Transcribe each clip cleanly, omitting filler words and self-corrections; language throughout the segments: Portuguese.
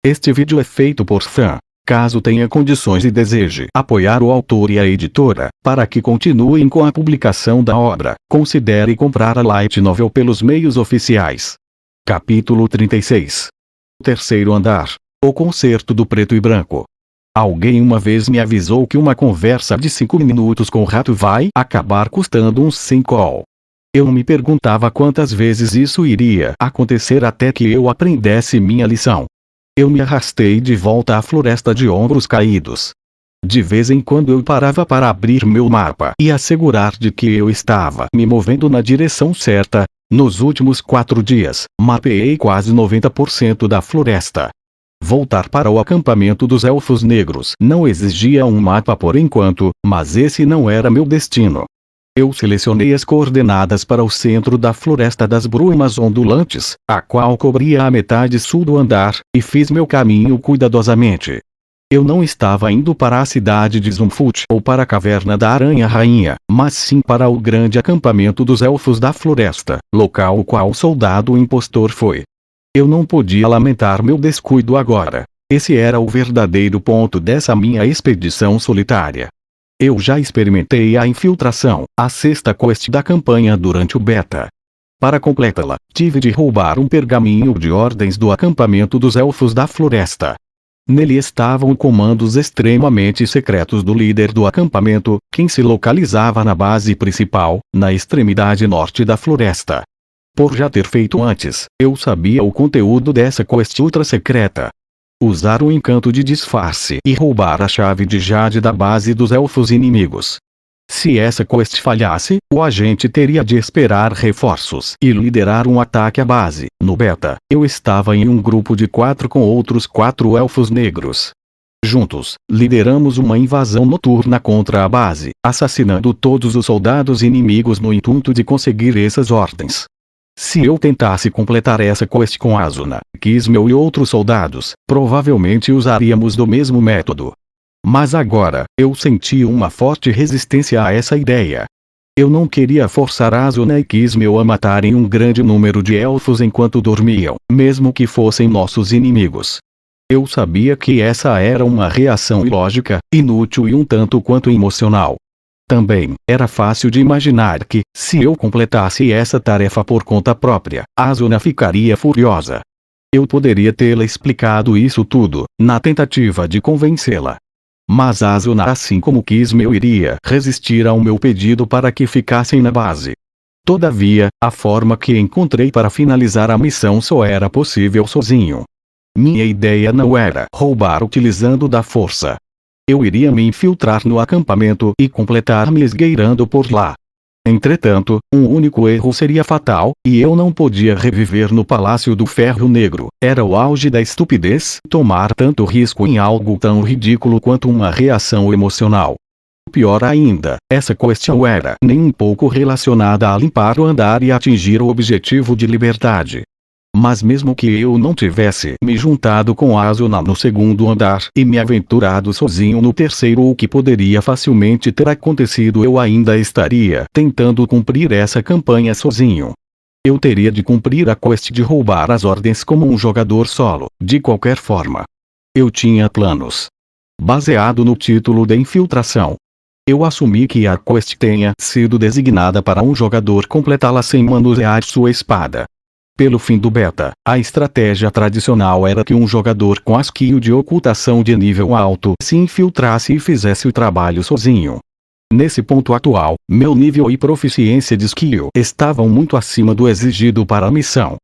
Este vídeo é feito por fã. Caso tenha condições e deseje apoiar o autor e a editora, para que continuem com a publicação da obra, considere comprar a Light Novel pelos meios oficiais. Capítulo 36. Terceiro andar. O concerto do preto e branco. Alguém uma vez me avisou que uma conversa de 5 minutos com o rato vai acabar custando uns 5 Eu me perguntava quantas vezes isso iria acontecer até que eu aprendesse minha lição. Eu me arrastei de volta à floresta de ombros caídos. De vez em quando eu parava para abrir meu mapa e assegurar de que eu estava me movendo na direção certa. Nos últimos 4 dias, mapeei quase 90% da floresta. Voltar para o acampamento dos Elfos Negros não exigia um mapa por enquanto, mas esse não era meu destino. Eu selecionei as coordenadas para o centro da Floresta das Brumas Ondulantes, a qual cobria a metade sul do andar, e fiz meu caminho cuidadosamente. Eu não estava indo para a cidade de Zumfut ou para a Caverna da Aranha Rainha, mas sim para o grande acampamento dos Elfos da Floresta, local o qual o soldado impostor foi. Eu não podia lamentar meu descuido agora. Esse era o verdadeiro ponto dessa minha expedição solitária. Eu já experimentei a infiltração, a sexta quest da campanha durante o beta. Para completá-la, tive de roubar um pergaminho de ordens do acampamento dos Elfos da Floresta. Nele estavam comandos extremamente secretos do líder do acampamento, quem se localizava na base principal, na extremidade norte da floresta. Por já ter feito antes, eu sabia o conteúdo dessa quest ultra secreta. Usar o encanto de disfarce e roubar a chave de Jade da base dos elfos inimigos. Se essa quest falhasse, o agente teria de esperar reforços e liderar um ataque à base. No beta, eu estava em um grupo de 4 com outros 4 elfos negros. Juntos, lideramos uma invasão noturna contra a base, assassinando todos os soldados inimigos no intuito de conseguir essas ordens. Se eu tentasse completar essa quest com Asuna, Kismel e outros soldados, provavelmente usaríamos do mesmo método. Mas agora, eu senti uma forte resistência a essa ideia. Eu não queria forçar Asuna e Kismel a matarem um grande número de elfos enquanto dormiam, mesmo que fossem nossos inimigos. Eu sabia que essa era uma reação ilógica, inútil e um tanto quanto emocional. Também, era fácil de imaginar que, se eu completasse essa tarefa por conta própria, Asuna ficaria furiosa. Eu poderia tê-la explicado isso tudo, na tentativa de convencê-la. Mas Asuna, assim como Kismel, iria resistir ao meu pedido para que ficassem na base. Todavia, a forma que encontrei para finalizar a missão só era possível sozinho. Minha ideia não era roubar utilizando da força. Eu iria me infiltrar no acampamento e completar me esgueirando por lá. Entretanto, um único erro seria fatal, e eu não podia reviver no Palácio do Ferro Negro. Era o auge da estupidez tomar tanto risco em algo tão ridículo quanto uma reação emocional. Pior ainda, essa questão era nem um pouco relacionada a limpar o andar e atingir o objetivo de liberdade. Mas mesmo que eu não tivesse me juntado com Asuna no segundo andar e me aventurado sozinho no terceiro, o que poderia facilmente ter acontecido, eu ainda estaria tentando cumprir essa campanha sozinho. Eu teria de cumprir a quest de roubar as ordens como um jogador solo, de qualquer forma. Eu tinha planos. Baseado no título de infiltração, eu assumi que a quest tenha sido designada para um jogador completá-la sem manusear sua espada. Pelo fim do beta, a estratégia tradicional era que um jogador com a skill de ocultação de nível alto se infiltrasse e fizesse o trabalho sozinho. Nesse ponto atual, meu nível e proficiência de skill estavam muito acima do exigido para a missão.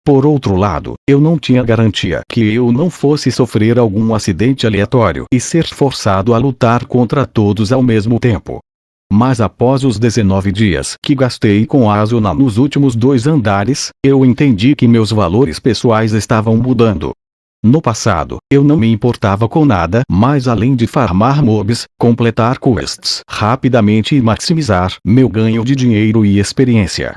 Por outro lado, eu não tinha garantia que eu não fosse sofrer algum acidente aleatório e ser forçado a lutar contra todos ao mesmo tempo. Mas após os 19 dias que gastei com Asuna nos últimos 2 andares, eu entendi que meus valores pessoais estavam mudando. No passado, eu não me importava com nada mais além de farmar mobs, completar quests rapidamente e maximizar meu ganho de dinheiro e experiência.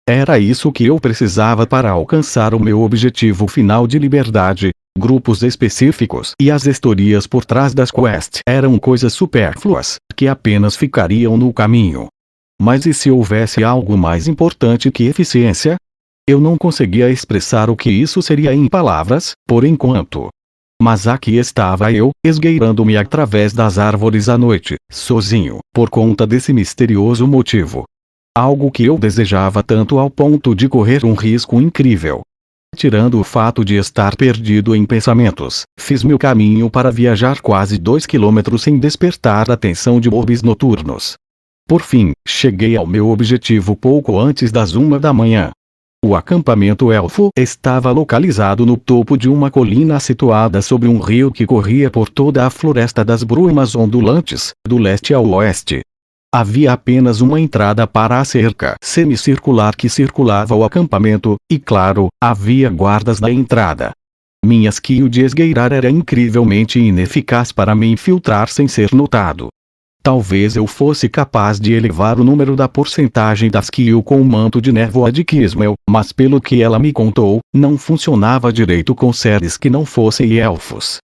Era isso que eu precisava para alcançar o meu objetivo final de liberdade. Grupos específicos e as historias por trás das quests eram coisas supérfluas, que apenas ficariam no caminho. Mas e se houvesse algo mais importante que eficiência? Eu não conseguia expressar o que isso seria em palavras, por enquanto. Mas aqui estava eu, esgueirando-me através das árvores à noite, sozinho, por conta desse misterioso motivo. Algo que eu desejava tanto ao ponto de correr um risco incrível. Tirando o fato de estar perdido em pensamentos, fiz meu caminho para viajar quase 2 quilômetros sem despertar a atenção de orbes noturnos. Por fim, cheguei ao meu objetivo pouco antes das 1 da manhã. O acampamento elfo estava localizado no topo de uma colina situada sobre um rio que corria por toda a floresta das brumas ondulantes, do leste ao oeste. Havia apenas uma entrada para a cerca semicircular que circulava o acampamento, e claro, havia guardas na entrada. Minha skill de esgueirar era incrivelmente ineficaz para me infiltrar sem ser notado. Talvez eu fosse capaz de elevar o número da porcentagem da skill com o manto de névoa de Kismel, mas pelo que ela me contou, não funcionava direito com seres que não fossem elfos.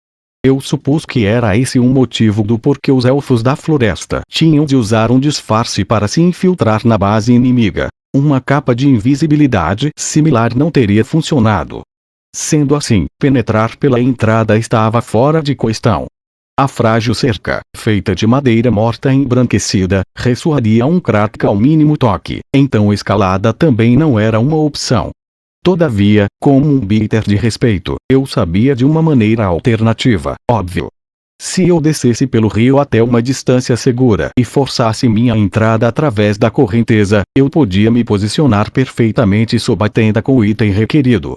Eu supus que era esse um motivo do porquê os elfos da floresta tinham de usar um disfarce para se infiltrar na base inimiga. Uma capa de invisibilidade similar não teria funcionado. Sendo assim, penetrar pela entrada estava fora de questão. A frágil cerca, feita de madeira morta embranquecida, ressoaria um crack ao mínimo toque, então escalada também não era uma opção. Todavia, como um bitter de respeito, eu sabia de uma maneira alternativa, óbvio. Se eu descesse pelo rio até uma distância segura e forçasse minha entrada através da correnteza, eu podia me posicionar perfeitamente sob a tenda com o item requerido.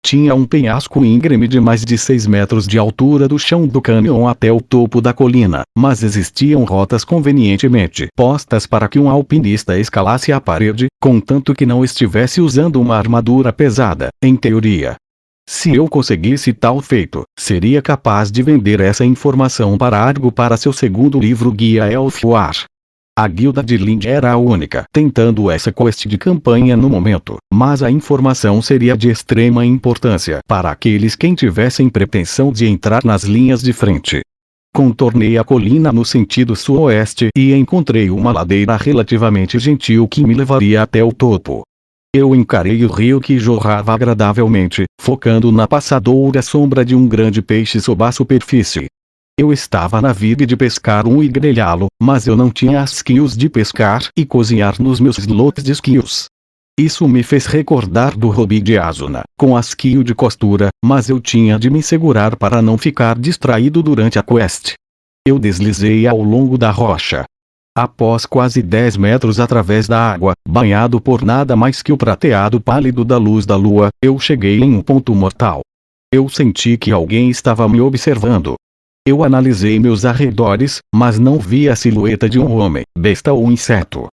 Tinha um penhasco íngreme de mais de 6 metros de altura do chão do cânion até o topo da colina, mas existiam rotas convenientemente postas para que um alpinista escalasse a parede, contanto que não estivesse usando uma armadura pesada, em teoria. Se eu conseguisse tal feito, seria capaz de vender essa informação para Argo para seu segundo livro Guia Elfwar. A guilda de Lind era a única tentando essa quest de campanha no momento, mas a informação seria de extrema importância para aqueles que tivessem pretensão de entrar nas linhas de frente. Contornei a colina no sentido sul-oeste e encontrei uma ladeira relativamente gentil que me levaria até o topo. Eu encarei o rio que jorrava agradavelmente, focando na passadoura sombra de um grande peixe sob a superfície. Eu estava na vibe de pescar um e grelhá-lo, mas eu não tinha as skills de pescar e cozinhar nos meus slots de skills. Isso me fez recordar do hobby de Asuna, com a skill de costura, mas eu tinha de me segurar para não ficar distraído durante a quest. Eu deslizei ao longo da rocha. Após quase 10 metros através da água, banhado por nada mais que o prateado pálido da luz da lua, eu cheguei em um ponto mortal. Eu senti que alguém estava me observando. Eu analisei meus arredores, mas não vi a silhueta de um homem, besta ou inseto.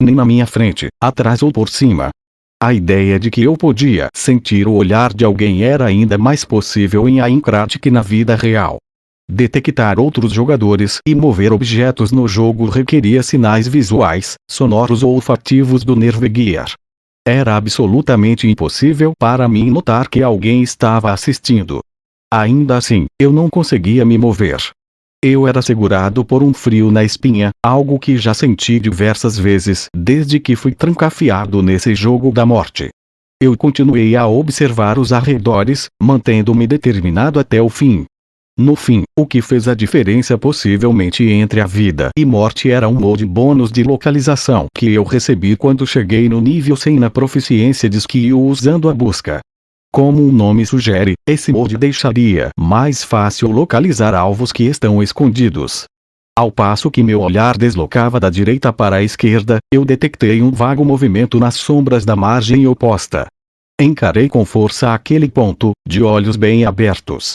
Nem na minha frente, atrás ou por cima. A ideia de que eu podia sentir o olhar de alguém era ainda mais possível em Aincrad que na vida real. Detectar outros jogadores e mover objetos no jogo requeria sinais visuais, sonoros ou olfativos do Nervegear. Era absolutamente impossível para mim notar que alguém estava assistindo. Ainda assim, eu não conseguia me mover. Eu era segurado por um frio na espinha, algo que já senti diversas vezes desde que fui trancafiado nesse jogo da morte. Eu continuei a observar os arredores, mantendo-me determinado até o fim. No fim, o que fez a diferença possivelmente entre a vida e morte era um mod bônus de localização que eu recebi quando cheguei no nível 100 na proficiência de skill usando a busca. Como o nome sugere, esse mod deixaria mais fácil localizar alvos que estão escondidos. Ao passo que meu olhar deslocava da direita para a esquerda, eu detectei um vago movimento nas sombras da margem oposta. Encarei com força aquele ponto, de olhos bem abertos.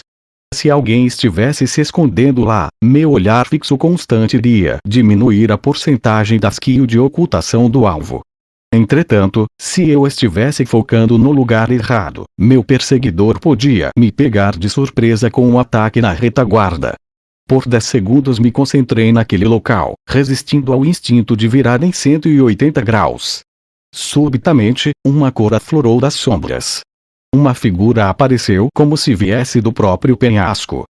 Se alguém estivesse se escondendo lá, meu olhar fixo constante iria diminuir a porcentagem da skill de ocultação do alvo. Entretanto, se eu estivesse focando no lugar errado, meu perseguidor podia me pegar de surpresa com um ataque na retaguarda. Por 10 segundos me concentrei naquele local, resistindo ao instinto de virar em 180 graus. Subitamente, uma cor aflorou das sombras. Uma figura apareceu como se viesse do próprio penhasco.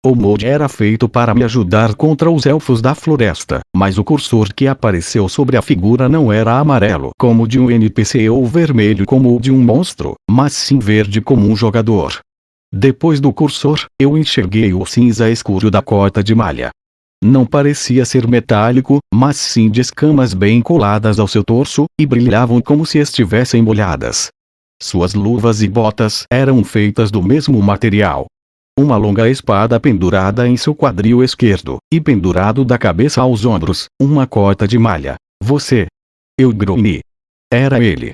O mod era feito para me ajudar contra os elfos da floresta, mas o cursor que apareceu sobre a figura não era amarelo como o de um NPC ou vermelho como o de um monstro, mas sim verde como um jogador. Depois do cursor, eu enxerguei o cinza escuro da cota de malha. Não parecia ser metálico, mas sim de escamas bem coladas ao seu torso, e brilhavam como se estivessem molhadas. Suas luvas e botas eram feitas do mesmo material. Uma longa espada pendurada em seu quadril esquerdo, e pendurado da cabeça aos ombros, uma cota de malha. Você. Eu grunhi. Era ele.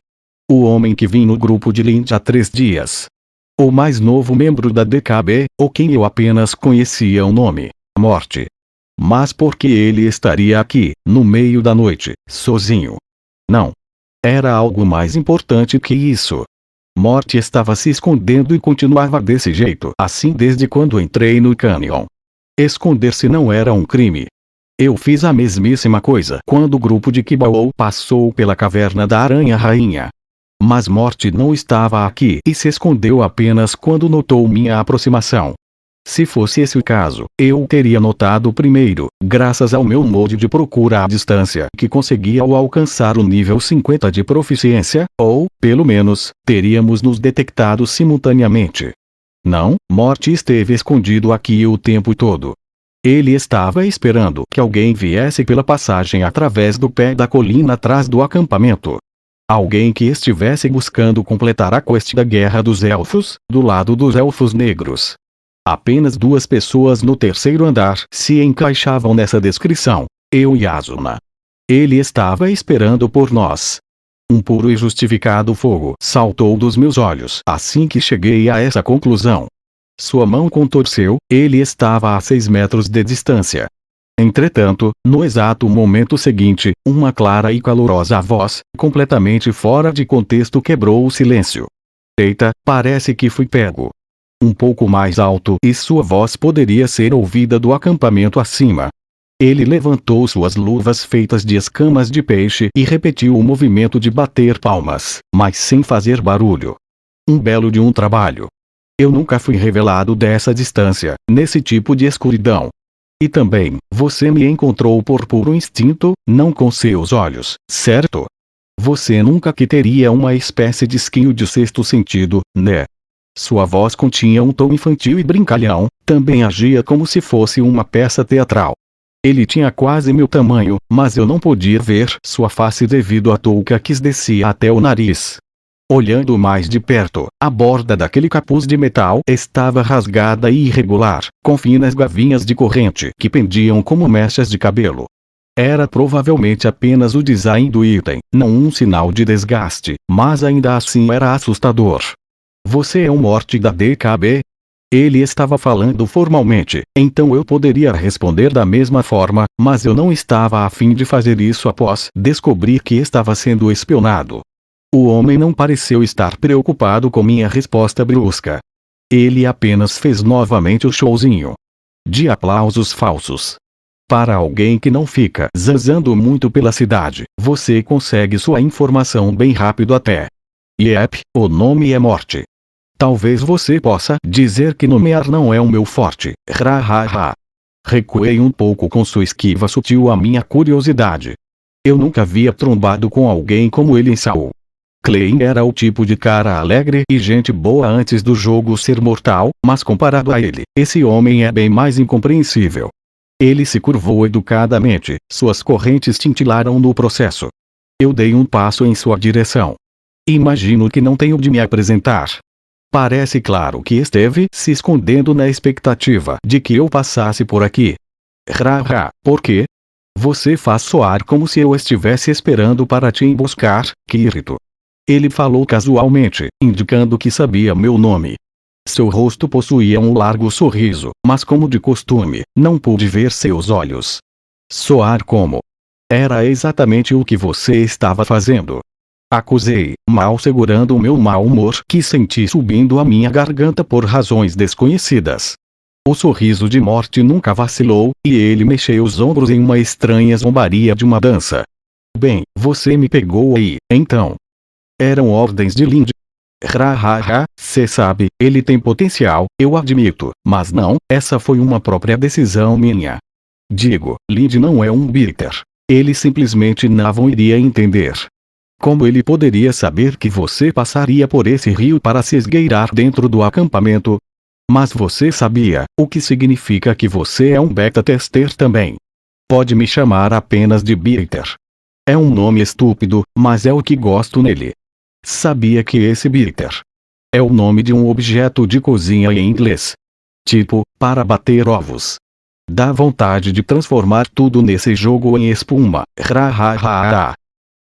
O homem que vim no grupo de Lindy há 3 dias. O mais novo membro da DKB, ou quem eu apenas conhecia o nome. Morte. Mas por que ele estaria aqui, no meio da noite, sozinho? Não. Era algo mais importante que isso. Morte estava se escondendo e continuava desse jeito assim desde quando entrei no Canyon. Esconder-se não era um crime. Eu fiz a mesmíssima coisa quando o grupo de Kibao passou pela caverna da Aranha Rainha. Mas Morte não estava aqui e se escondeu apenas quando notou minha aproximação. Se fosse esse o caso, eu teria notado primeiro, graças ao meu molde de procura à distância que conseguia ao alcançar o nível 50 de proficiência, ou, pelo menos, teríamos nos detectado simultaneamente. Não, Morte esteve escondido aqui o tempo todo. Ele estava esperando que alguém viesse pela passagem através do pé da colina atrás do acampamento. Alguém que estivesse buscando completar a quest da Guerra dos Elfos, do lado dos Elfos Negros. Apenas 2 pessoas no 3º andar se encaixavam nessa descrição, eu e Asuna. Ele estava esperando por nós. Um puro e justificado fogo saltou dos meus olhos assim que cheguei a essa conclusão. Sua mão contorceu, ele estava a 6 metros de distância. Entretanto, no exato momento seguinte, uma clara e calorosa voz, completamente fora de contexto, quebrou o silêncio. Eita, parece que fui pego. Um pouco mais alto e sua voz poderia ser ouvida do acampamento acima. Ele levantou suas luvas feitas de escamas de peixe e repetiu o movimento de bater palmas, mas sem fazer barulho. Um belo de um trabalho. Eu nunca fui revelado dessa distância, nesse tipo de escuridão. E também, você me encontrou por puro instinto, não com seus olhos, certo? Você nunca que teria uma espécie de esquinho de 6º sentido, né? Sua voz continha um tom infantil e brincalhão, também agia como se fosse uma peça teatral. Ele tinha quase meu tamanho, mas eu não podia ver sua face devido à touca que descia até o nariz. Olhando mais de perto, a borda daquele capuz de metal estava rasgada e irregular, com finas gavinhas de corrente que pendiam como mechas de cabelo. Era provavelmente apenas o design do item, não um sinal de desgaste, mas ainda assim era assustador. Você é um Morte da DKB? Ele estava falando formalmente, então eu poderia responder da mesma forma, mas eu não estava a fim de fazer isso após descobrir que estava sendo espionado. O homem não pareceu estar preocupado com minha resposta brusca. Ele apenas fez novamente o showzinho de aplausos falsos. Para alguém que não fica zanzando muito pela cidade, você consegue sua informação bem rápido até. Yep, o nome é Morte. Talvez você possa dizer que nomear não é o meu forte, ha. Recuei um pouco com sua esquiva sutil à minha curiosidade. Eu nunca havia trombado com alguém como ele em Saul. Klein era o tipo de cara alegre e gente boa antes do jogo ser mortal, mas comparado a ele, esse homem é bem mais incompreensível. Ele se curvou educadamente, suas correntes tintilaram no processo. Eu dei um passo em sua direção. Imagino que não tenho de me apresentar. Parece claro que esteve se escondendo na expectativa de que eu passasse por aqui. Por quê? Você faz soar como se eu estivesse esperando para te emboscar, Kirito. Ele falou casualmente, indicando que sabia meu nome. Seu rosto possuía um largo sorriso, mas como de costume, não pude ver seus olhos. Soar como? Era exatamente o que você estava fazendo. Acusei, mal segurando o meu mau humor que senti subindo a minha garganta por razões desconhecidas. O sorriso de Morte nunca vacilou, e ele mexeu os ombros em uma estranha zombaria de uma dança. Bem, você me pegou aí, então. Eram ordens de Lindy. Cê sabe, ele tem potencial, eu admito, mas não, essa foi uma própria decisão minha. Digo, Lindy não é um bitter. Ele simplesmente não iria entender. Como ele poderia saber que você passaria por esse rio para se esgueirar dentro do acampamento? Mas você sabia, o que significa que você é um beta-tester também. Pode me chamar apenas de Bitter. É um nome estúpido, mas é o que gosto nele. Sabia que esse Bitter é o nome de um objeto de cozinha em inglês. Tipo, para bater ovos. Dá vontade de transformar tudo nesse jogo em espuma.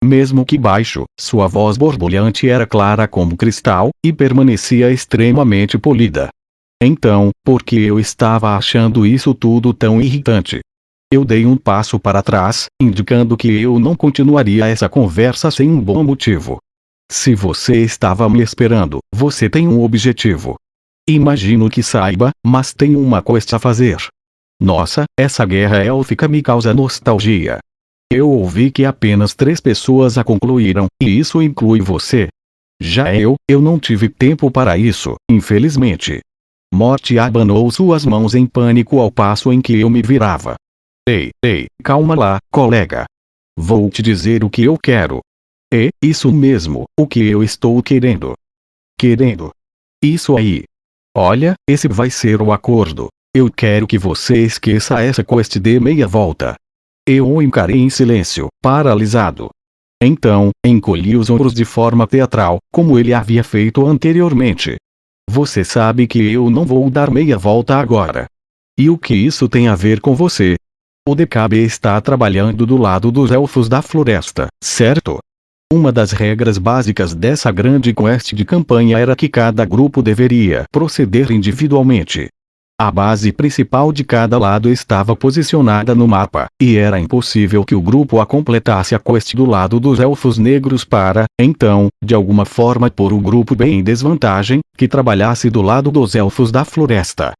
Mesmo que baixo, sua voz borbulhante era clara como cristal, e permanecia extremamente polida. Então, por que eu estava achando isso tudo tão irritante? Eu dei um passo para trás, indicando que eu não continuaria essa conversa sem um bom motivo. Se você estava me esperando, você tem um objetivo. Imagino que saiba, mas tenho uma quest a fazer. Nossa, essa guerra élfica me causa nostalgia. Eu ouvi que apenas 3 pessoas a concluíram, e isso inclui você. Já eu não tive tempo para isso, infelizmente. Morte abanou suas mãos em pânico ao passo em que eu me virava. Ei, calma lá, colega. Vou te dizer o que eu quero. Isso mesmo, o que eu estou querendo. Isso aí. Olha, esse vai ser o acordo. Eu quero que você esqueça essa quest de meia volta. Eu o encarei em silêncio, paralisado. Então, encolhi os ombros de forma teatral, como ele havia feito anteriormente. Você sabe que eu não vou dar meia volta agora. E o que isso tem a ver com você? O DKB está trabalhando do lado dos Elfos da Floresta, certo? Uma das regras básicas dessa grande quest de campanha era que cada grupo deveria proceder individualmente. A base principal de cada lado estava posicionada no mapa, e era impossível que o grupo a completasse a quest do lado dos Elfos Negros para, então, de alguma forma pôr o grupo bem em desvantagem, que trabalhasse do lado dos Elfos da Floresta.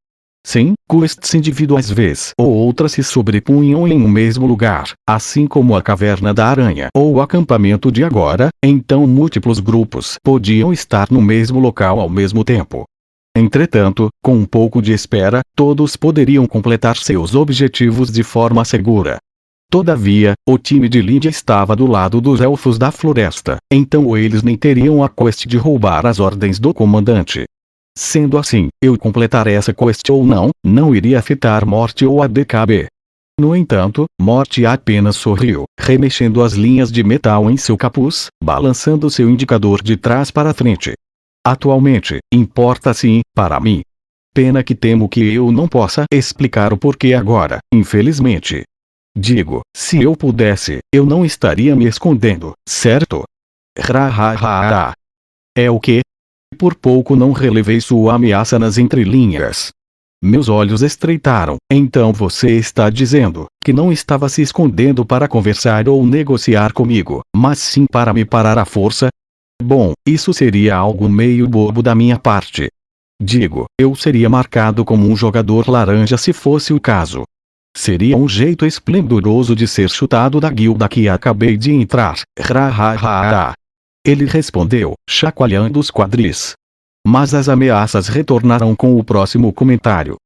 Sim, quests individuais vez ou outra se sobrepunham em um mesmo lugar, assim como a Caverna da Aranha ou o acampamento de agora, então múltiplos grupos podiam estar no mesmo local ao mesmo tempo. Entretanto, com um pouco de espera, todos poderiam completar seus objetivos de forma segura. Todavia, o time de Lídia estava do lado dos Elfos da Floresta, então eles nem teriam a quest de roubar as ordens do comandante. Sendo assim, eu completar essa quest ou não iria afetar Morte ou a DKB. No entanto, Morte apenas sorriu, remexendo as linhas de metal em seu capuz, balançando seu indicador de trás para frente. Atualmente, importa sim, para mim. Pena que temo que eu não possa explicar o porquê agora, infelizmente. Digo, se eu pudesse, eu não estaria me escondendo, certo? É o quê? Por pouco não relevei sua ameaça nas entrelinhas. Meus olhos estreitaram. Então você está dizendo que não estava se escondendo para conversar ou negociar comigo, mas sim para me parar à força? Bom, isso seria algo meio bobo da minha parte. Digo, eu seria marcado como um jogador laranja se fosse o caso. Seria um jeito esplendoroso de ser chutado da guilda que acabei de entrar. Ele respondeu, chacoalhando os quadris. Mas as ameaças retornaram com o próximo comentário.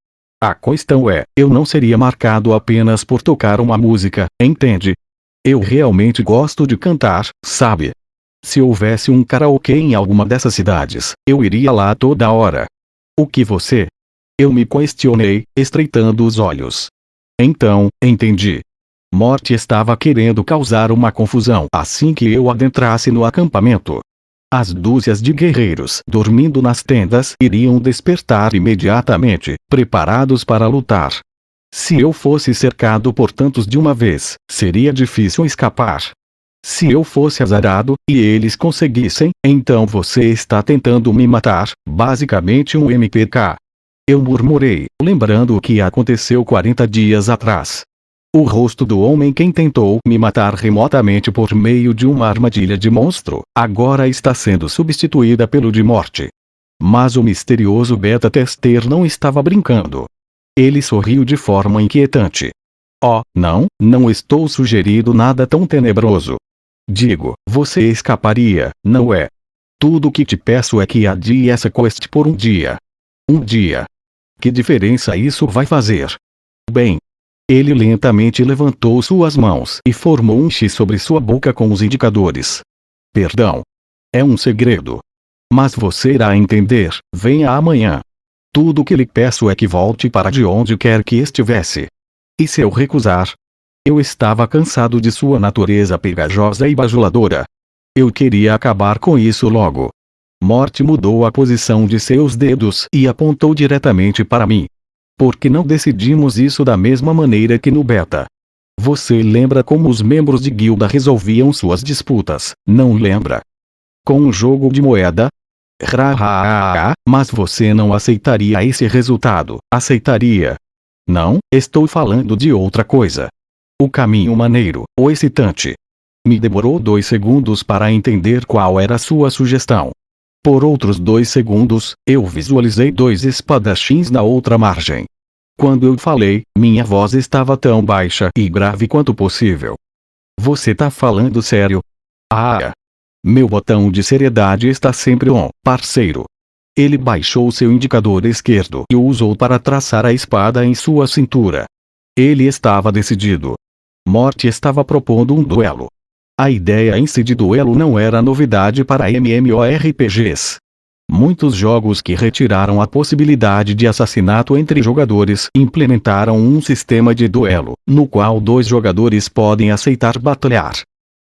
A questão é, eu não seria marcado apenas por tocar uma música, entende? Eu realmente gosto de cantar, sabe? Se houvesse um karaokê em alguma dessas cidades, eu iria lá toda hora. O que você? Eu me questionei, estreitando os olhos. Então, entendi. Morte estava querendo causar uma confusão assim que eu adentrasse no acampamento. As dúzias de guerreiros dormindo nas tendas iriam despertar imediatamente, preparados para lutar. Se eu fosse cercado por tantos de uma vez, seria difícil escapar. Se eu fosse azarado, e eles conseguissem, então você está tentando me matar, basicamente um MPK. Eu murmurei, lembrando o que aconteceu 40 dias atrás. O rosto do homem quem tentou me matar remotamente por meio de uma armadilha de monstro, agora está sendo substituída pelo de Morte. Mas o misterioso beta-tester não estava brincando. Ele sorriu de forma inquietante. Oh, não estou sugerindo nada tão tenebroso. Digo, você escaparia, não é? Tudo o que te peço é que adie essa quest por um dia. Um dia. Que diferença isso vai fazer? Bem. Ele lentamente levantou suas mãos e formou um X sobre sua boca com os indicadores. Perdão. É um segredo. Mas você irá entender, venha amanhã. Tudo que lhe peço é que volte para de onde quer que estivesse. E se eu recusar? Eu estava cansado de sua natureza pegajosa e bajuladora. Eu queria acabar com isso logo. Morty mudou a posição de seus dedos e apontou diretamente para mim. Por que não decidimos isso da mesma maneira que no beta? Você lembra como os membros de guilda resolviam suas disputas, não lembra? Com um jogo de moeda? Mas você não aceitaria esse resultado, aceitaria? Não, estou falando de outra coisa. O caminho maneiro, o excitante. Me demorou 2 segundos para entender qual era sua sugestão. Por outros 2 segundos, eu visualizei 2 espadachins na outra margem. Quando eu falei, minha voz estava tão baixa e grave quanto possível. Você tá falando sério? Ah! Meu botão de seriedade está sempre on, parceiro. Ele baixou seu indicador esquerdo e o usou para traçar a espada em sua cintura. Ele estava decidido. Morty estava propondo um duelo. A ideia em si de duelo não era novidade para MMORPGs. Muitos jogos que retiraram a possibilidade de assassinato entre jogadores implementaram um sistema de duelo, no qual 2 jogadores podem aceitar batalhar.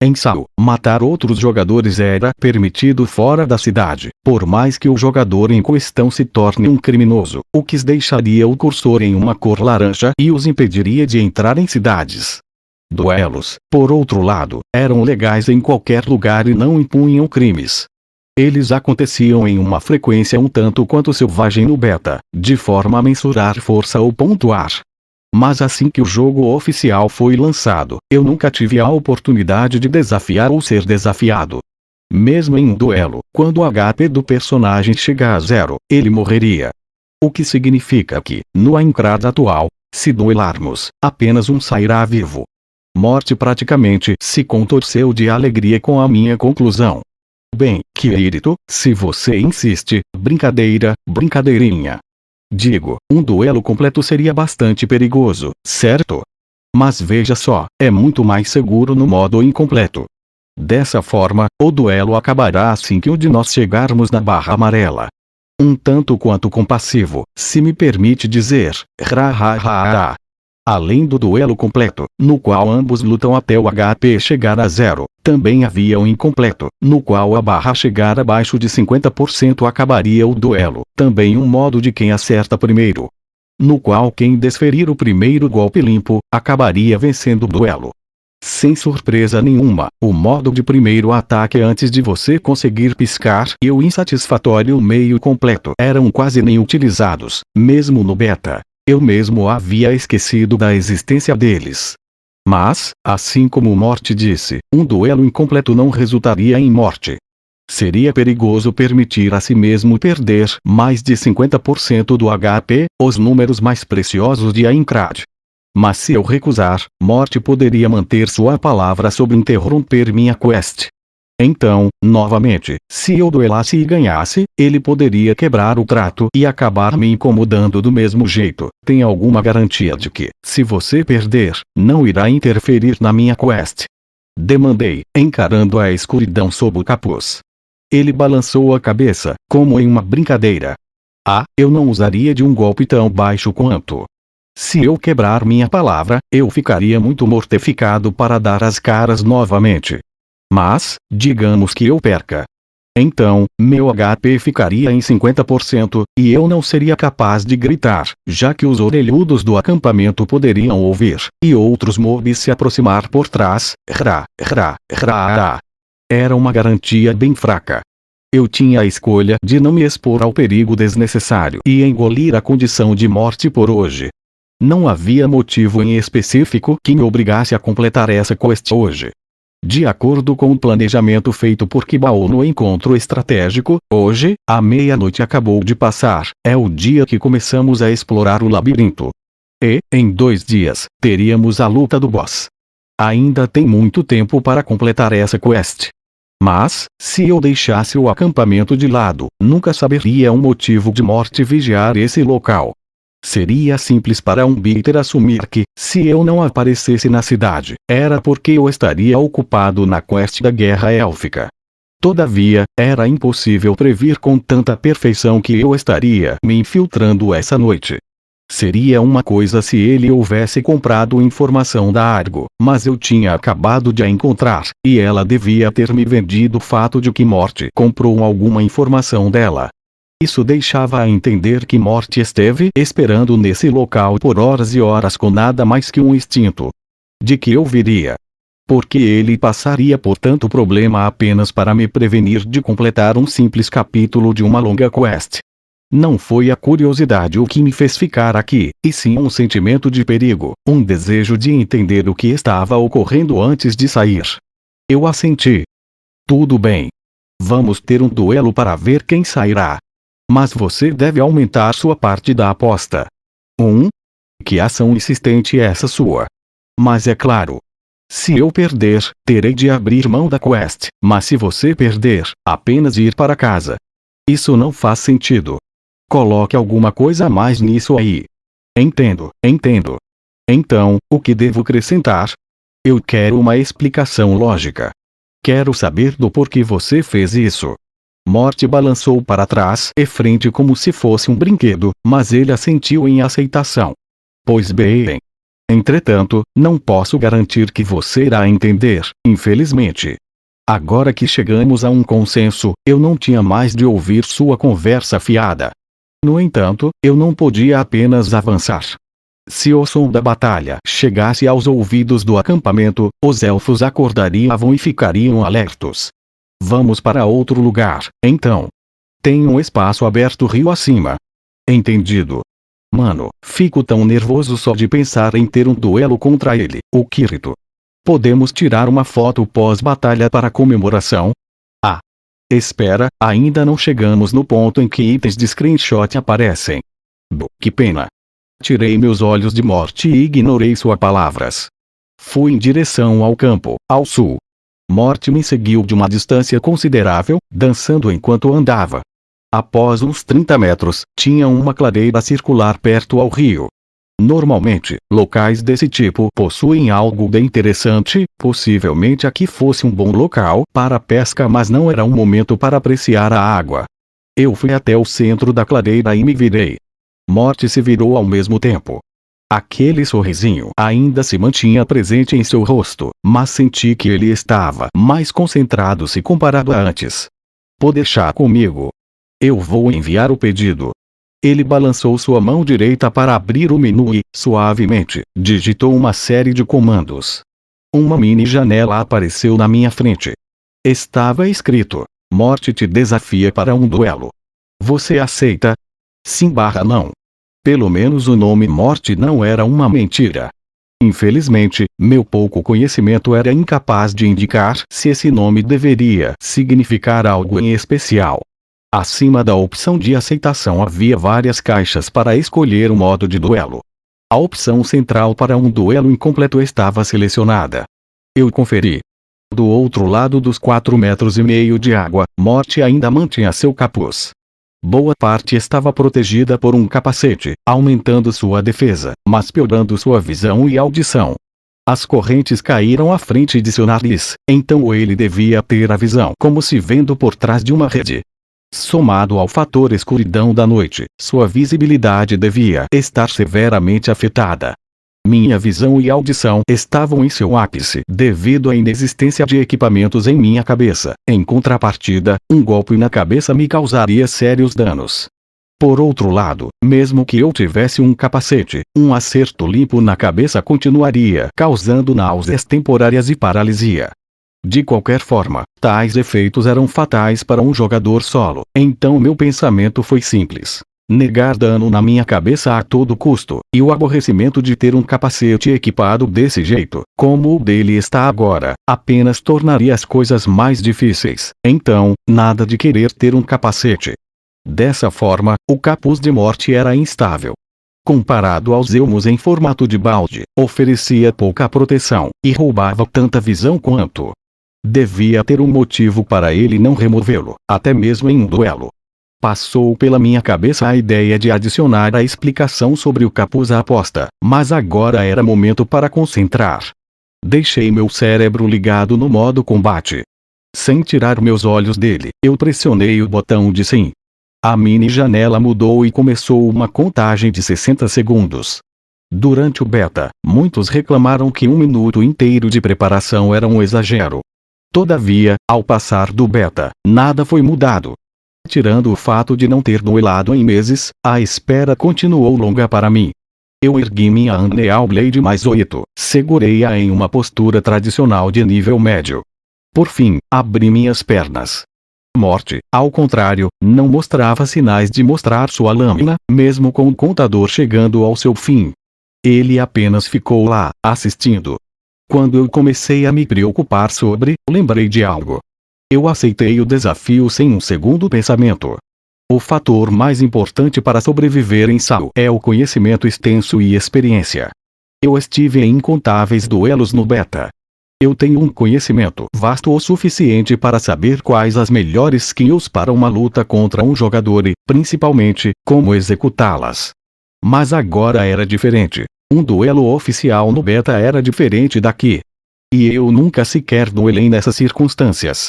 Em SAO, matar outros jogadores era permitido fora da cidade, por mais que o jogador em questão se torne um criminoso, o que deixaria o cursor em uma cor laranja e os impediria de entrar em cidades. Duelos, por outro lado, eram legais em qualquer lugar e não impunham crimes. Eles aconteciam em uma frequência um tanto quanto selvagem no beta, de forma a mensurar força ou pontuar. Mas assim que o jogo oficial foi lançado, eu nunca tive a oportunidade de desafiar ou ser desafiado. Mesmo em um duelo, quando o HP do personagem chega a 0, ele morreria. O que significa que, no Aincrad atual, se duelarmos, apenas um sairá vivo. Morty praticamente se contorceu de alegria com a minha conclusão. Bem, Kirito, se você insiste, brincadeirinha. Digo, um duelo completo seria bastante perigoso, certo? Mas veja só, é muito mais seguro no modo incompleto. Dessa forma, o duelo acabará assim que um de nós chegarmos na barra amarela. Um tanto quanto compassivo, se me permite dizer, Além do duelo completo, no qual ambos lutam até o HP chegar a 0, também havia um incompleto, no qual a barra chegar abaixo de 50% acabaria o duelo, também um modo de quem acerta primeiro. No qual quem desferir o primeiro golpe limpo, acabaria vencendo o duelo. Sem surpresa nenhuma, o modo de primeiro ataque antes de você conseguir piscar e o insatisfatório meio completo eram quase nem utilizados, mesmo no beta. Eu mesmo havia esquecido da existência deles. Mas, assim como Morty disse, um duelo incompleto não resultaria em morte. Seria perigoso permitir a si mesmo perder mais de 50% do HP, os números mais preciosos de Aincrad. Mas se eu recusar, Morty poderia manter sua palavra sobre interromper minha quest. Então, novamente, se eu duelasse e ganhasse, ele poderia quebrar o trato e acabar me incomodando do mesmo jeito. Tem alguma garantia de que, se você perder, não irá interferir na minha quest? Demandei, encarando a escuridão sob o capuz. Ele balançou a cabeça, como em uma brincadeira. Ah, eu não usaria de um golpe tão baixo quanto. Se eu quebrar minha palavra, eu ficaria muito mortificado para dar as caras novamente. Mas, digamos que eu perca. Então, meu HP ficaria em 50%, e eu não seria capaz de gritar, já que os orelhudos do acampamento poderiam ouvir, e outros mobs se aproximar por trás. Era uma garantia bem fraca. Eu tinha a escolha de não me expor ao perigo desnecessário e engolir a condição de morte por hoje. Não havia motivo em específico que me obrigasse a completar essa quest hoje. De acordo com o planejamento feito por Kibao no encontro estratégico, hoje, a meia-noite acabou de passar, é o dia que começamos a explorar o labirinto. E, em 2 dias, teríamos a luta do boss. Ainda tem muito tempo para completar essa quest. Mas, se eu deixasse o acampamento de lado, nunca saberia um motivo de morte vigiar esse local. Seria simples para um beater assumir que, se eu não aparecesse na cidade, era porque eu estaria ocupado na quest da Guerra Élfica. Todavia, era impossível prever com tanta perfeição que eu estaria me infiltrando essa noite. Seria uma coisa se ele houvesse comprado informação da Argo, mas eu tinha acabado de a encontrar, e ela devia ter me vendido o fato de que Morty comprou alguma informação dela. Isso deixava a entender que Morty esteve esperando nesse local por horas e horas com nada mais que um instinto de que eu viria. Porque ele passaria por tanto problema apenas para me prevenir de completar um simples capítulo de uma longa quest. Não foi a curiosidade o que me fez ficar aqui, e sim um sentimento de perigo, um desejo de entender o que estava ocorrendo antes de sair. Eu assenti. Tudo bem. Vamos ter um duelo para ver quem sairá. Mas você deve aumentar sua parte da aposta. Que ação insistente é essa sua? Mas é claro. Se eu perder, terei de abrir mão da quest, mas se você perder, apenas ir para casa. Isso não faz sentido. Coloque alguma coisa a mais nisso aí. Entendo. Então, o que devo acrescentar? Eu quero uma explicação lógica. Quero saber do porquê você fez isso. Morty balançou para trás e frente como se fosse um brinquedo, mas ele assentiu em aceitação. Pois bem. Entretanto, não posso garantir que você irá entender, infelizmente. Agora que chegamos a um consenso, eu não tinha mais de ouvir sua conversa fiada. No entanto, eu não podia apenas avançar. Se o som da batalha chegasse aos ouvidos do acampamento, os elfos acordariam e ficariam alertos. Vamos para outro lugar, então. Tem um espaço aberto rio acima. Entendido. Mano, fico tão nervoso só de pensar em ter um duelo contra ele, o Kirito. Podemos tirar uma foto pós-batalha para comemoração? Ah. Espera, ainda não chegamos no ponto em que itens de screenshot aparecem. Que pena. Tirei meus olhos de Morty e ignorei suas palavras. Fui em direção ao campo, ao sul. Morty me seguiu de uma distância considerável, dançando enquanto andava. Após uns 30 metros, tinha uma clareira circular perto ao rio. Normalmente, locais desse tipo possuem algo de interessante, possivelmente aqui fosse um bom local para pesca, mas não era um momento para apreciar a água. Eu fui até o centro da clareira e me virei. Morty se virou ao mesmo tempo. Aquele sorrisinho ainda se mantinha presente em seu rosto, mas senti que ele estava mais concentrado se comparado a antes. Pode deixar comigo. Eu vou enviar o pedido. Ele balançou sua mão direita para abrir o menu e, suavemente, digitou uma série de comandos. Uma mini janela apareceu na minha frente. Estava escrito: Morty te desafia para um duelo. Você aceita? Sim/não. Pelo menos o nome Morty não era uma mentira. Infelizmente, meu pouco conhecimento era incapaz de indicar se esse nome deveria significar algo em especial. Acima da opção de aceitação havia várias caixas para escolher o modo de duelo. A opção central para um duelo incompleto estava selecionada. Eu conferi. Do outro lado dos 4,5 metros de água, Morty ainda mantinha seu capuz. Boa parte estava protegida por um capacete, aumentando sua defesa, mas piorando sua visão e audição. As correntes caíram à frente de seu nariz, então ele devia ter a visão como se vendo por trás de uma rede. Somado ao fator escuridão da noite, sua visibilidade devia estar severamente afetada. Minha visão e audição estavam em seu ápice devido à inexistência de equipamentos em minha cabeça. Em contrapartida, um golpe na cabeça me causaria sérios danos. Por outro lado, mesmo que eu tivesse um capacete, um acerto limpo na cabeça continuaria causando náuseas temporárias e paralisia. De qualquer forma, tais efeitos eram fatais para um jogador solo, então meu pensamento foi simples. Negar dano na minha cabeça a todo custo, e o aborrecimento de ter um capacete equipado desse jeito, como o dele está agora, apenas tornaria as coisas mais difíceis. Então, nada de querer ter um capacete. Dessa forma, o capuz de Morty era instável. Comparado aos elmos em formato de balde, oferecia pouca proteção, e roubava tanta visão quanto. Devia ter um motivo para ele não removê-lo, até mesmo em um duelo. Passou pela minha cabeça a ideia de adicionar a explicação sobre o capuz à aposta, mas agora era momento para concentrar. Deixei meu cérebro ligado no modo combate. Sem tirar meus olhos dele, eu pressionei o botão de sim. A mini janela mudou e começou uma contagem de 60 segundos. Durante o beta, muitos reclamaram que 1 minuto inteiro de preparação era um exagero. Todavia, ao passar do beta, nada foi mudado. Tirando o fato de não ter duelado em meses, a espera continuou longa para mim. Eu ergui minha Unreal Blade mais 8, segurei-a em uma postura tradicional de nível médio. Por fim, abri minhas pernas. Morte, ao contrário, não mostrava sinais de mostrar sua lâmina, mesmo com o contador chegando ao seu fim. Ele apenas ficou lá, assistindo. Quando eu comecei a me preocupar lembrei de algo. Eu aceitei o desafio sem um segundo pensamento. O fator mais importante para sobreviver em SAO é o conhecimento extenso e experiência. Eu estive em incontáveis duelos no beta. Eu tenho um conhecimento vasto o suficiente para saber quais as melhores skills para uma luta contra um jogador e, principalmente, como executá-las. Mas agora era diferente. Um duelo oficial no beta era diferente daqui. E eu nunca sequer duelei nessas circunstâncias.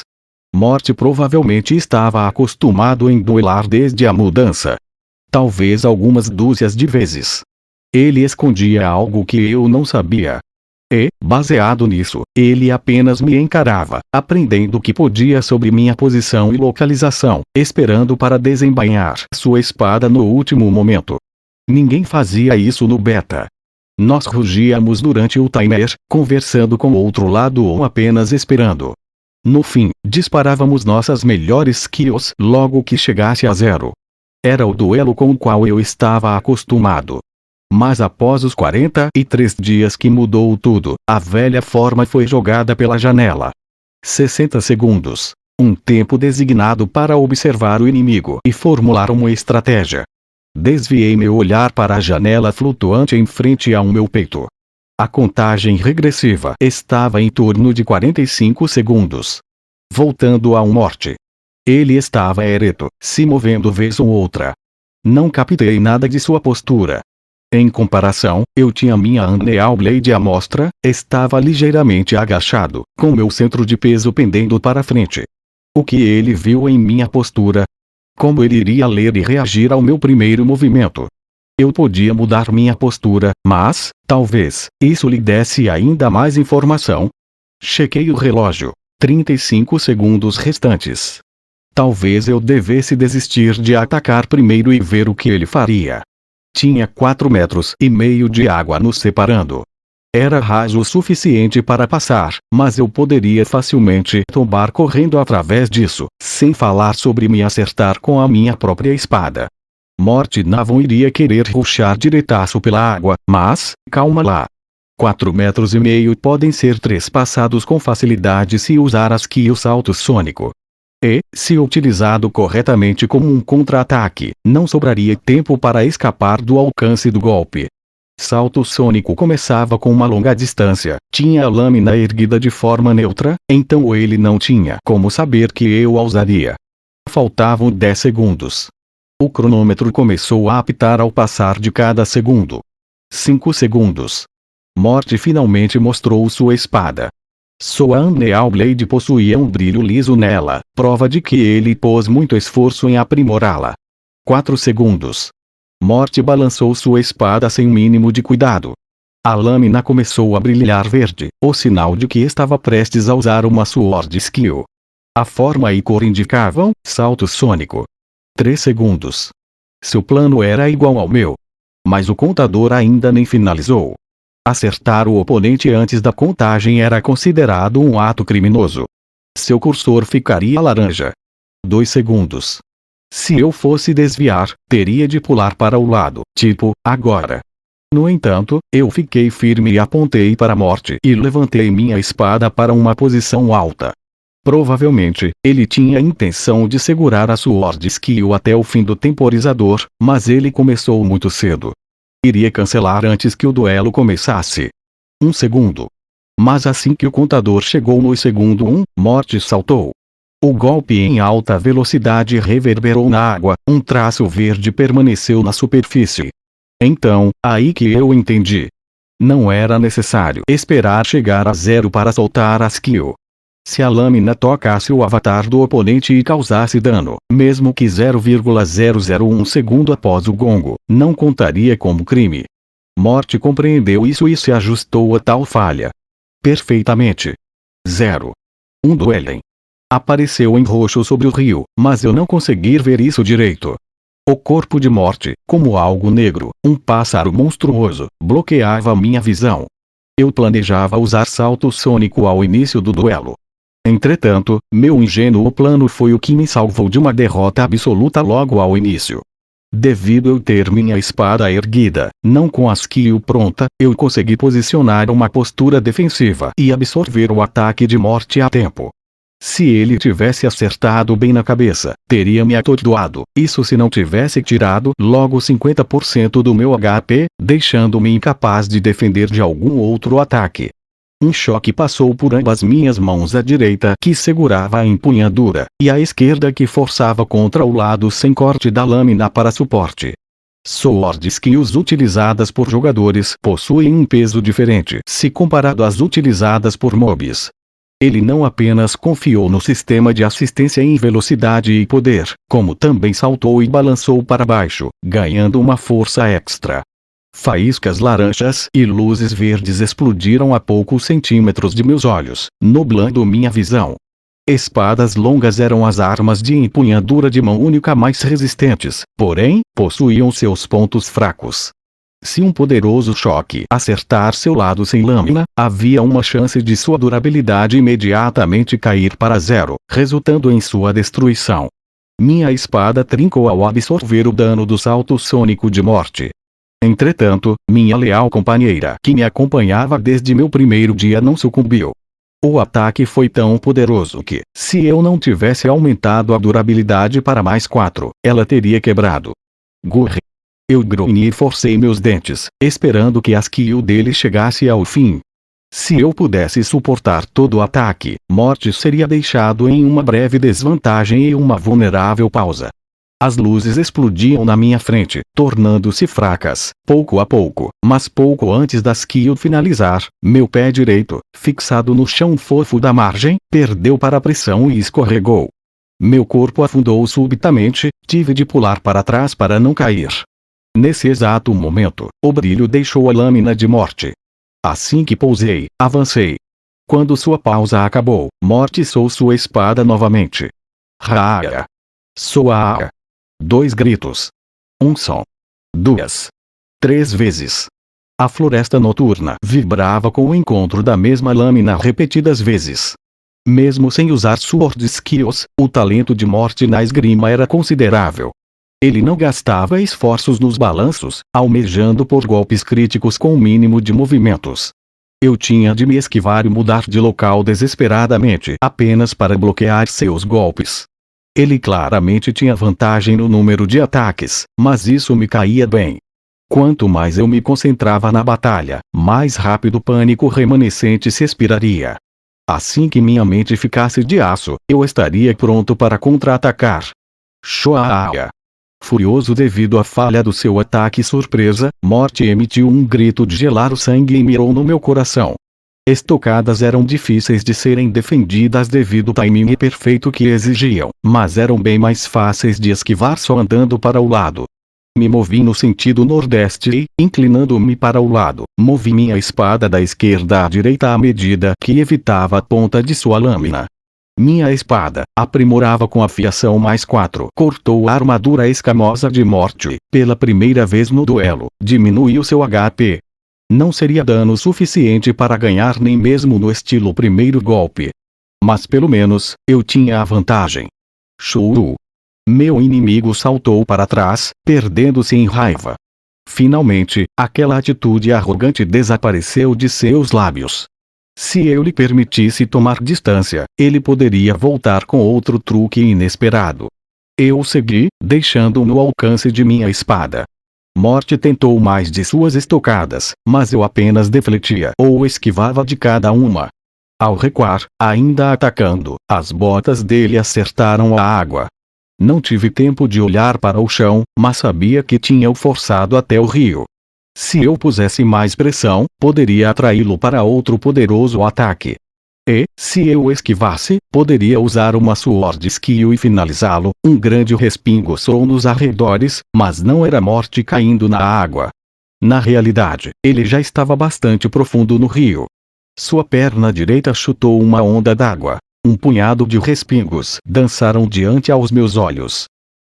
Morte provavelmente estava acostumado em duelar desde a mudança. Talvez algumas dúzias de vezes. Ele escondia algo que eu não sabia. E, baseado nisso, ele apenas me encarava, aprendendo o que podia sobre minha posição e localização, esperando para desembainhar sua espada no último momento. Ninguém fazia isso no beta. Nós rugíamos durante o timer, conversando com o outro lado ou apenas esperando. No fim, disparávamos nossas melhores kills logo que chegasse a 0. Era o duelo com o qual eu estava acostumado. Mas após os 43 dias que mudou tudo, a velha forma foi jogada pela janela. 60 segundos. Um tempo designado para observar o inimigo e formular uma estratégia. Desviei meu olhar para a janela flutuante em frente ao meu peito. A contagem regressiva estava em torno de 45 segundos. Voltando ao morte. Ele estava ereto, se movendo vez ou outra. Não captei nada de sua postura. Em comparação, eu tinha minha Unreal Blade à mostra, estava ligeiramente agachado, com meu centro de peso pendendo para frente. O que ele viu em minha postura? Como ele iria ler e reagir ao meu primeiro movimento? Eu podia mudar minha postura, mas, talvez, isso lhe desse ainda mais informação. Chequei o relógio. 35 segundos restantes. Talvez eu devesse desistir de atacar primeiro e ver o que ele faria. Tinha 4,5 metros de água nos separando. Era raso o suficiente para passar, mas eu poderia facilmente tombar correndo através disso, sem falar sobre me acertar com a minha própria espada. Morte Navon iria querer rushar diretaço pela água, mas, calma lá. 4,5 metros podem ser trespassados com facilidade se usar a skill salto sônico. E, se utilizado corretamente como um contra-ataque, não sobraria tempo para escapar do alcance do golpe. Salto sônico começava com uma longa distância, tinha a lâmina erguida de forma neutra, então ele não tinha como saber que eu a usaria. Faltavam 10 segundos. O cronômetro começou a apitar ao passar de cada segundo. 5 segundos. Morte finalmente mostrou sua espada. Sua Unreal Blade possuía um brilho liso nela, prova de que ele pôs muito esforço em aprimorá-la. 4 segundos. Morte balançou sua espada sem o mínimo de cuidado. A lâmina começou a brilhar verde, o sinal de que estava prestes a usar uma Sword Skill. A forma e cor indicavam salto sônico. 3 segundos. Seu plano era igual ao meu. Mas o contador ainda nem finalizou. Acertar o oponente antes da contagem era considerado um ato criminoso. Seu cursor ficaria laranja. 2 segundos. Se eu fosse desviar, teria de pular para o lado, tipo, agora. No entanto, eu fiquei firme e apontei para a morte e levantei minha espada para uma posição alta. Provavelmente, ele tinha a intenção de segurar a Sword Skill até o fim do temporizador, mas ele começou muito cedo. Iria cancelar antes que o duelo começasse. 1 segundo. Mas assim que o contador chegou no segundo 1, Morte saltou. O golpe em alta velocidade reverberou na água, um traço verde permaneceu na superfície. Então, aí que eu entendi. Não era necessário esperar chegar a 0 para soltar a skill. Se a lâmina tocasse o avatar do oponente e causasse dano, mesmo que 0,001 segundo após o gongo, não contaria como crime. Morte compreendeu isso e se ajustou a tal falha. Perfeitamente. 0. Um duelo. Apareceu em roxo sobre o rio, mas eu não consegui ver isso direito. O corpo de Morte, como algo negro, um pássaro monstruoso, bloqueava minha visão. Eu planejava usar salto sônico ao início do duelo. Entretanto, meu ingênuo plano foi o que me salvou de uma derrota absoluta logo ao início. Devido eu ter minha espada erguida, não com a skill pronta, eu consegui posicionar uma postura defensiva e absorver o ataque de Morte a tempo. Se ele tivesse acertado bem na cabeça, teria me atordoado, isso se não tivesse tirado logo 50% do meu HP, deixando-me incapaz de defender de algum outro ataque. Um choque passou por ambas minhas mãos, a direita que segurava a empunhadura, e a esquerda que forçava contra o lado sem corte da lâmina para suporte. Sword skills utilizadas por jogadores possuem um peso diferente se comparado às utilizadas por mobs. Ele não apenas confiou no sistema de assistência em velocidade e poder, como também saltou e balançou para baixo, ganhando uma força extra. Faíscas laranjas e luzes verdes explodiram a poucos centímetros de meus olhos, nublando minha visão. Espadas longas eram as armas de empunhadura de mão única mais resistentes, porém, possuíam seus pontos fracos. Se um poderoso choque acertar seu lado sem lâmina, havia uma chance de sua durabilidade imediatamente cair para zero, resultando em sua destruição. Minha espada trincou ao absorver o dano do salto sônico de Morte. Entretanto, minha leal companheira que me acompanhava desde meu primeiro dia não sucumbiu. O ataque foi tão poderoso que, se eu não tivesse aumentado a durabilidade para mais 4, ela teria quebrado. Gurre. Eu grunhi e forcei meus dentes, esperando que a skill dele chegasse ao fim. Se eu pudesse suportar todo o ataque, Morte seria deixado em uma breve desvantagem e uma vulnerável pausa. As luzes explodiam na minha frente, tornando-se fracas, pouco a pouco, mas pouco antes da skill finalizar, meu pé direito, fixado no chão fofo da margem, perdeu para a pressão e escorregou. Meu corpo afundou subitamente, tive de pular para trás para não cair. Nesse exato momento, o brilho deixou a lâmina de Morte. Assim que pousei, avancei. Quando sua pausa acabou, Morte soltou sua espada novamente. Raa! Soa! 2 gritos. Um som. 2. 3 vezes. A floresta noturna vibrava com o encontro da mesma lâmina repetidas vezes. Mesmo sem usar sword skills, o talento de Morte na esgrima era considerável. Ele não gastava esforços nos balanços, almejando por golpes críticos com o mínimo de movimentos. Eu tinha de me esquivar e mudar de local desesperadamente apenas para bloquear seus golpes. Ele claramente tinha vantagem no número de ataques, mas isso me caía bem. Quanto mais eu me concentrava na batalha, mais rápido o pânico remanescente se expiraria. Assim que minha mente ficasse de aço, eu estaria pronto para contra-atacar. Shoaa! Furioso devido à falha do seu ataque surpresa, Morte emitiu um grito de gelar o sangue e mirou no meu coração. Estocadas eram difíceis de serem defendidas devido ao timing perfeito que exigiam, mas eram bem mais fáceis de esquivar só andando para o lado. Me movi no sentido nordeste e, inclinando-me para o lado, movi minha espada da esquerda à direita à medida que evitava a ponta de sua lâmina. Minha espada, aprimorava com afiação mais 4, cortou a armadura escamosa de Morte, pela primeira vez no duelo, diminuiu seu HP. Não seria dano suficiente para ganhar nem mesmo no estilo primeiro golpe. Mas pelo menos, eu tinha a vantagem. Shuru! Meu inimigo saltou para trás, perdendo-se em raiva. Finalmente, aquela atitude arrogante desapareceu de seus lábios. Se eu lhe permitisse tomar distância, ele poderia voltar com outro truque inesperado. Eu segui, deixando-o no alcance de minha espada. Morte tentou mais de suas estocadas, mas eu apenas defletia ou esquivava de cada uma. Ao recuar, ainda atacando, as botas dele acertaram a água. Não tive tempo de olhar para o chão, mas sabia que tinha o forçado até o rio. Se eu pusesse mais pressão, poderia atraí-lo para outro poderoso ataque. E, se eu esquivasse, poderia usar uma Sword Skill e finalizá-lo. Um grande respingo soou nos arredores, mas não era morte caindo na água. Na realidade, ele já estava bastante profundo no rio. Sua perna direita chutou uma onda d'água. Um punhado de respingos dançaram diante aos meus olhos.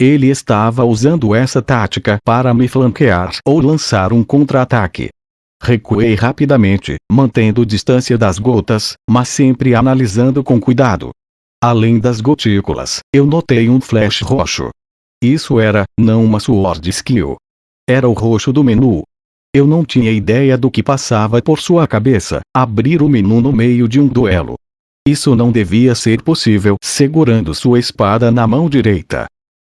Ele estava usando essa tática para me flanquear ou lançar um contra-ataque. Recuei rapidamente, mantendo distância das gotas, mas sempre analisando com cuidado. Além das gotículas, eu notei um flash roxo. Isso era, não uma Sword Skill. Era o roxo do menu. Eu não tinha ideia do que passava por sua cabeça, abrir o menu no meio de um duelo. Isso não devia ser possível segurando sua espada na mão direita.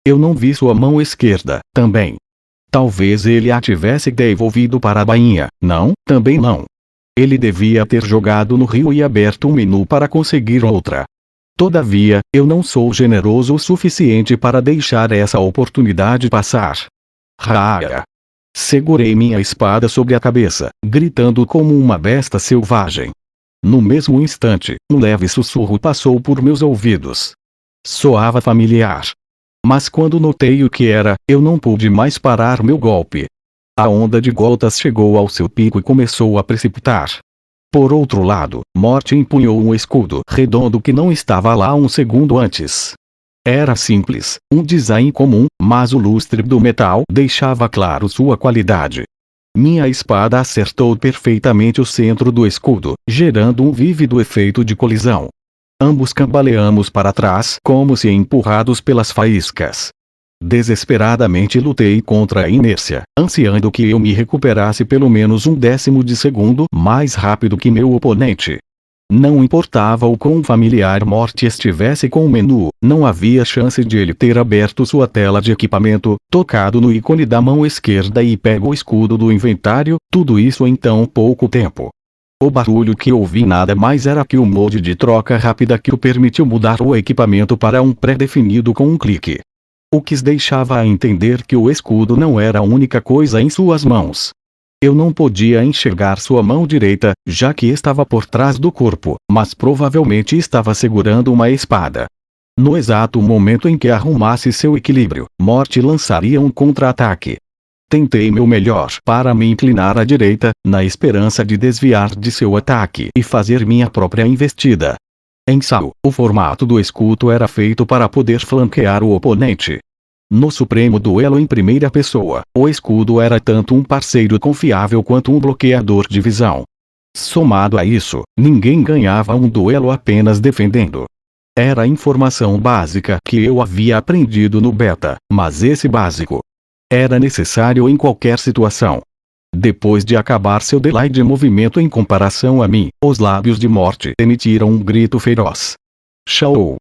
Eu não vi sua mão esquerda, também. Talvez ele a tivesse devolvido para a bainha. Não, também não. Ele devia ter jogado no rio e aberto um menu para conseguir outra. Todavia, eu não sou generoso o suficiente para deixar essa oportunidade passar. Raia! Segurei minha espada sobre a cabeça, gritando como uma besta selvagem. No mesmo instante, um leve sussurro passou por meus ouvidos. Soava familiar. Mas quando notei o que era, eu não pude mais parar meu golpe. A onda de gotas chegou ao seu pico e começou a precipitar. Por outro lado, Morty empunhou um escudo redondo que não estava lá um segundo antes. Era simples, um design comum, mas o lustre do metal deixava claro sua qualidade. Minha espada acertou perfeitamente o centro do escudo, gerando um vívido efeito de colisão. Ambos cambaleamos para trás como se empurrados pelas faíscas. Desesperadamente lutei contra a inércia, ansiando que eu me recuperasse pelo menos um décimo de segundo mais rápido que meu oponente. Não importava o quão familiar Morty estivesse com o menu, não havia chance de ele ter aberto sua tela de equipamento, tocado no ícone da mão esquerda e pego o escudo do inventário, tudo isso em tão pouco tempo. O barulho que ouvi nada mais era que o molde de troca rápida que o permitiu mudar o equipamento para um pré-definido com um clique. O que deixava a entender que o escudo não era a única coisa em suas mãos. Eu não podia enxergar sua mão direita, já que estava por trás do corpo, mas provavelmente estava segurando uma espada. No exato momento em que arrumasse seu equilíbrio, Morty lançaria um contra-ataque. Tentei meu melhor para me inclinar à direita, na esperança de desviar de seu ataque e fazer minha própria investida. Em Sao, o formato do escudo era feito para poder flanquear o oponente. No supremo duelo em primeira pessoa, o escudo era tanto um parceiro confiável quanto um bloqueador de visão. Somado a isso, ninguém ganhava um duelo apenas defendendo. Era a informação básica que eu havia aprendido no beta, mas esse básico era necessário em qualquer situação. Depois de acabar seu delay de movimento em comparação a mim, os lábios de Morty emitiram um grito feroz. Shao!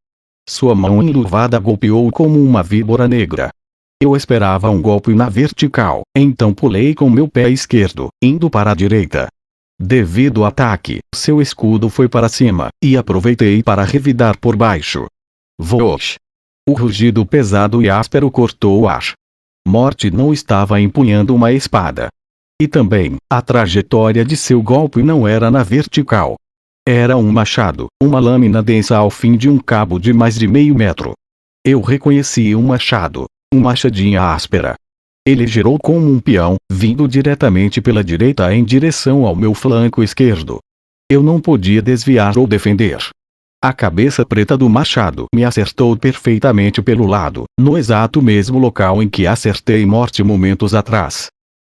Sua mão enluvada golpeou como uma víbora negra. Eu esperava um golpe na vertical, então pulei com meu pé esquerdo, indo para a direita. Devido ao ataque, seu escudo foi para cima, e aproveitei para revidar por baixo. Vosh! O rugido pesado e áspero cortou o ar. Morty não estava empunhando uma espada. E também, a trajetória de seu golpe não era na vertical. Era um machado, uma lâmina densa ao fim de um cabo de mais de meio metro. Eu reconheci um machado, uma machadinha áspera. Ele girou como um peão, vindo diretamente pela direita em direção ao meu flanco esquerdo. Eu não podia desviar ou defender. A cabeça preta do machado me acertou perfeitamente pelo lado, no exato mesmo local em que acertei Morty momentos atrás.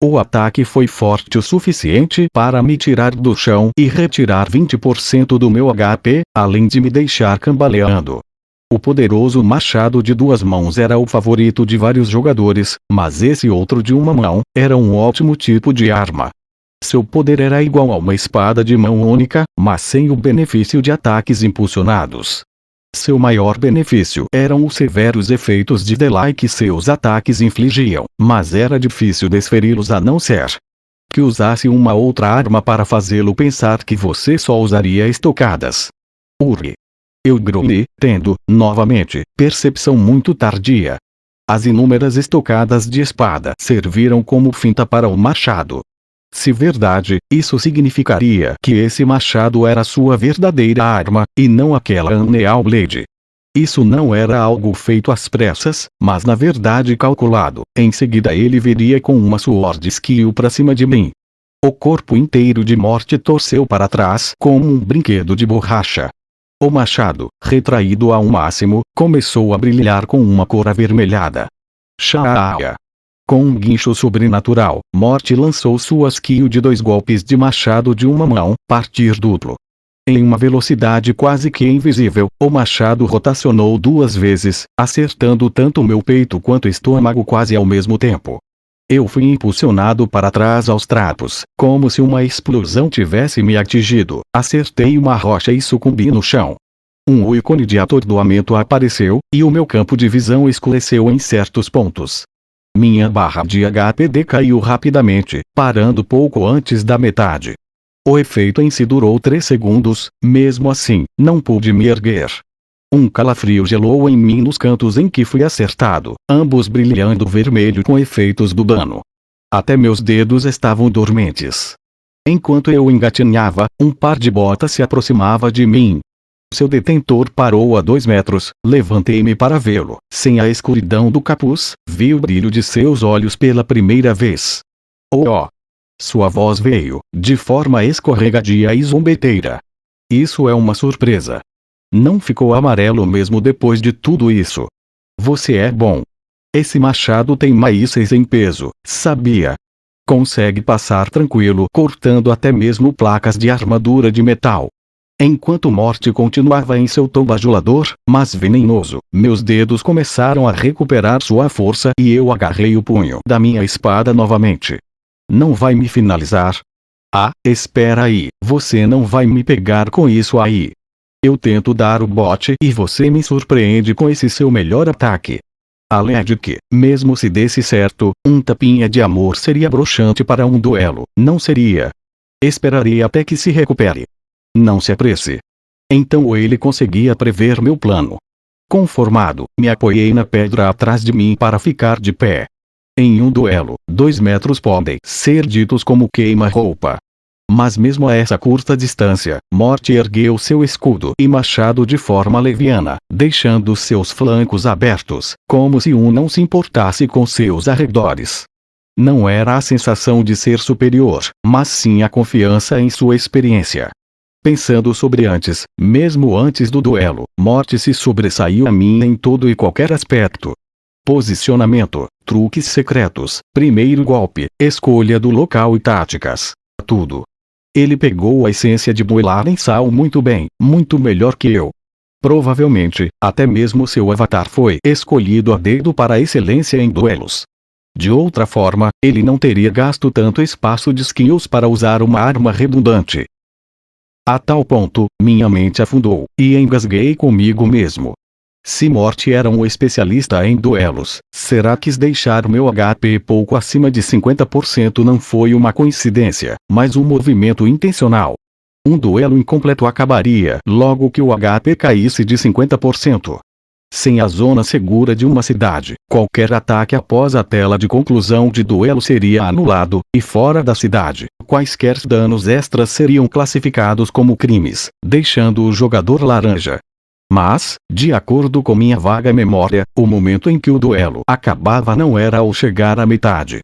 O ataque foi forte o suficiente para me tirar do chão e retirar 20% do meu HP, além de me deixar cambaleando. O poderoso machado de duas mãos era o favorito de vários jogadores, mas esse outro de uma mão era um ótimo tipo de arma. Seu poder era igual a uma espada de mão única, mas sem o benefício de ataques impulsionados. Seu maior benefício eram os severos efeitos de delay que seus ataques infligiam, mas era difícil desferi-los a não ser que usasse uma outra arma para fazê-lo pensar que você só usaria estocadas. Uri! Eu grunhi, tendo, novamente, percepção muito tardia. As inúmeras estocadas de espada serviram como finta para o machado. Se verdade, isso significaria que esse machado era sua verdadeira arma, e não aquela Unreal Blade. Isso não era algo feito às pressas, mas na verdade calculado. Em seguida ele viria com uma Sword Skill pra cima de mim. O corpo inteiro de Morte torceu para trás como um brinquedo de borracha. O machado, retraído ao máximo, começou a brilhar com uma cor avermelhada. Shaaya. Com um guincho sobrenatural, Morte lançou sua skill de 2 golpes de machado de uma mão, partir duplo. Em uma velocidade quase que invisível, o machado rotacionou 2 vezes, acertando tanto meu peito quanto estômago quase ao mesmo tempo. Eu fui impulsionado para trás aos trapos, como se uma explosão tivesse me atingido. Acertei uma rocha e sucumbi no chão. Um ícone de atordoamento apareceu, e o meu campo de visão escureceu em certos pontos. Minha barra de HP decaiu rapidamente, parando pouco antes da metade. O efeito em si durou 3 segundos, mesmo assim, não pude me erguer. Um calafrio gelou em mim nos cantos em que fui acertado, ambos brilhando vermelho com efeitos do dano. Até meus dedos estavam dormentes. Enquanto eu engatinhava, um par de botas se aproximava de mim. Seu detentor parou a 2 metros, levantei-me para vê-lo. Sem a escuridão do capuz, vi o brilho de seus olhos pela primeira vez. Oh! Sua voz veio, de forma escorregadia e zombeteira. Isso é uma surpresa. Não ficou amarelo mesmo depois de tudo isso. Você é bom. Esse machado tem mais 6 em peso, sabia? Consegue passar tranquilo cortando até mesmo placas de armadura de metal. Enquanto Morte continuava em seu tom bajulador, mas venenoso, meus dedos começaram a recuperar sua força e eu agarrei o punho da minha espada novamente. Não vai me finalizar? Ah, espera aí, você não vai me pegar com isso aí. Eu tento dar o bote e você me surpreende com esse seu melhor ataque. Além de que, mesmo se desse certo, um tapinha de amor seria broxante para um duelo, não seria? Esperarei até que se recupere. Não se apresse. Então ele conseguia prever meu plano. Conformado, me apoiei na pedra atrás de mim para ficar de pé. Em um duelo, 2 metros podem ser ditos como queima-roupa. Mas mesmo a essa curta distância, Morte ergueu seu escudo e machado de forma leviana, deixando seus flancos abertos, como se não se importasse com seus arredores. Não era a sensação de ser superior, mas sim a confiança em sua experiência. Pensando sobre antes, mesmo antes do duelo, Morte se sobressaiu a mim em todo e qualquer aspecto. Posicionamento, truques secretos, primeiro golpe, escolha do local e táticas. Tudo. Ele pegou a essência de Muelar em Sal muito bem, muito melhor que eu. Provavelmente, até mesmo seu avatar foi escolhido a dedo para a excelência em duelos. De outra forma, ele não teria gasto tanto espaço de skills para usar uma arma redundante. A tal ponto, minha mente afundou, e engasguei comigo mesmo. Se Morte era um especialista em duelos, será que deixar meu HP pouco acima de 50% não foi uma coincidência, mas um movimento intencional? Um duelo incompleto acabaria logo que o HP caísse de 50%. Sem a zona segura de uma cidade, qualquer ataque após a tela de conclusão de duelo seria anulado, e fora da cidade, quaisquer danos extras seriam classificados como crimes, deixando o jogador laranja. Mas, de acordo com minha vaga memória, o momento em que o duelo acabava não era ao chegar à metade.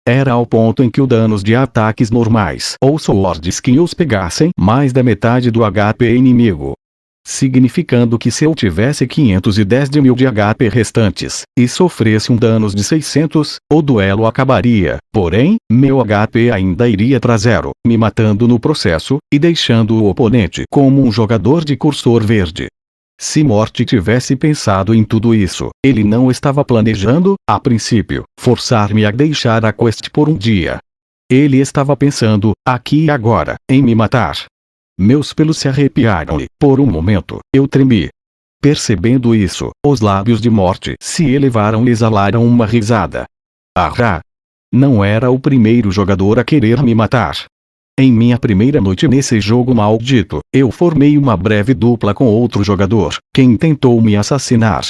Era ao ponto em que os danos de ataques normais ou Sword Skills pegassem mais da metade do HP inimigo. Significando que se eu tivesse 510 de 1000 de HP restantes, e sofresse um danos de 600, o duelo acabaria, porém, meu HP ainda iria para 0, me matando no processo, e deixando o oponente como um jogador de cursor verde. Se Morte tivesse pensado em tudo isso, ele não estava planejando, a princípio, forçar-me a deixar a quest por um dia. Ele estava pensando, aqui e agora, em me matar. Meus pelos se arrepiaram e, por um momento, eu tremi. Percebendo isso, os lábios de Morte se elevaram e exalaram uma risada. Ah! Não era o primeiro jogador a querer me matar. Em minha primeira noite nesse jogo maldito, eu formei uma breve dupla com outro jogador, quem tentou me assassinar.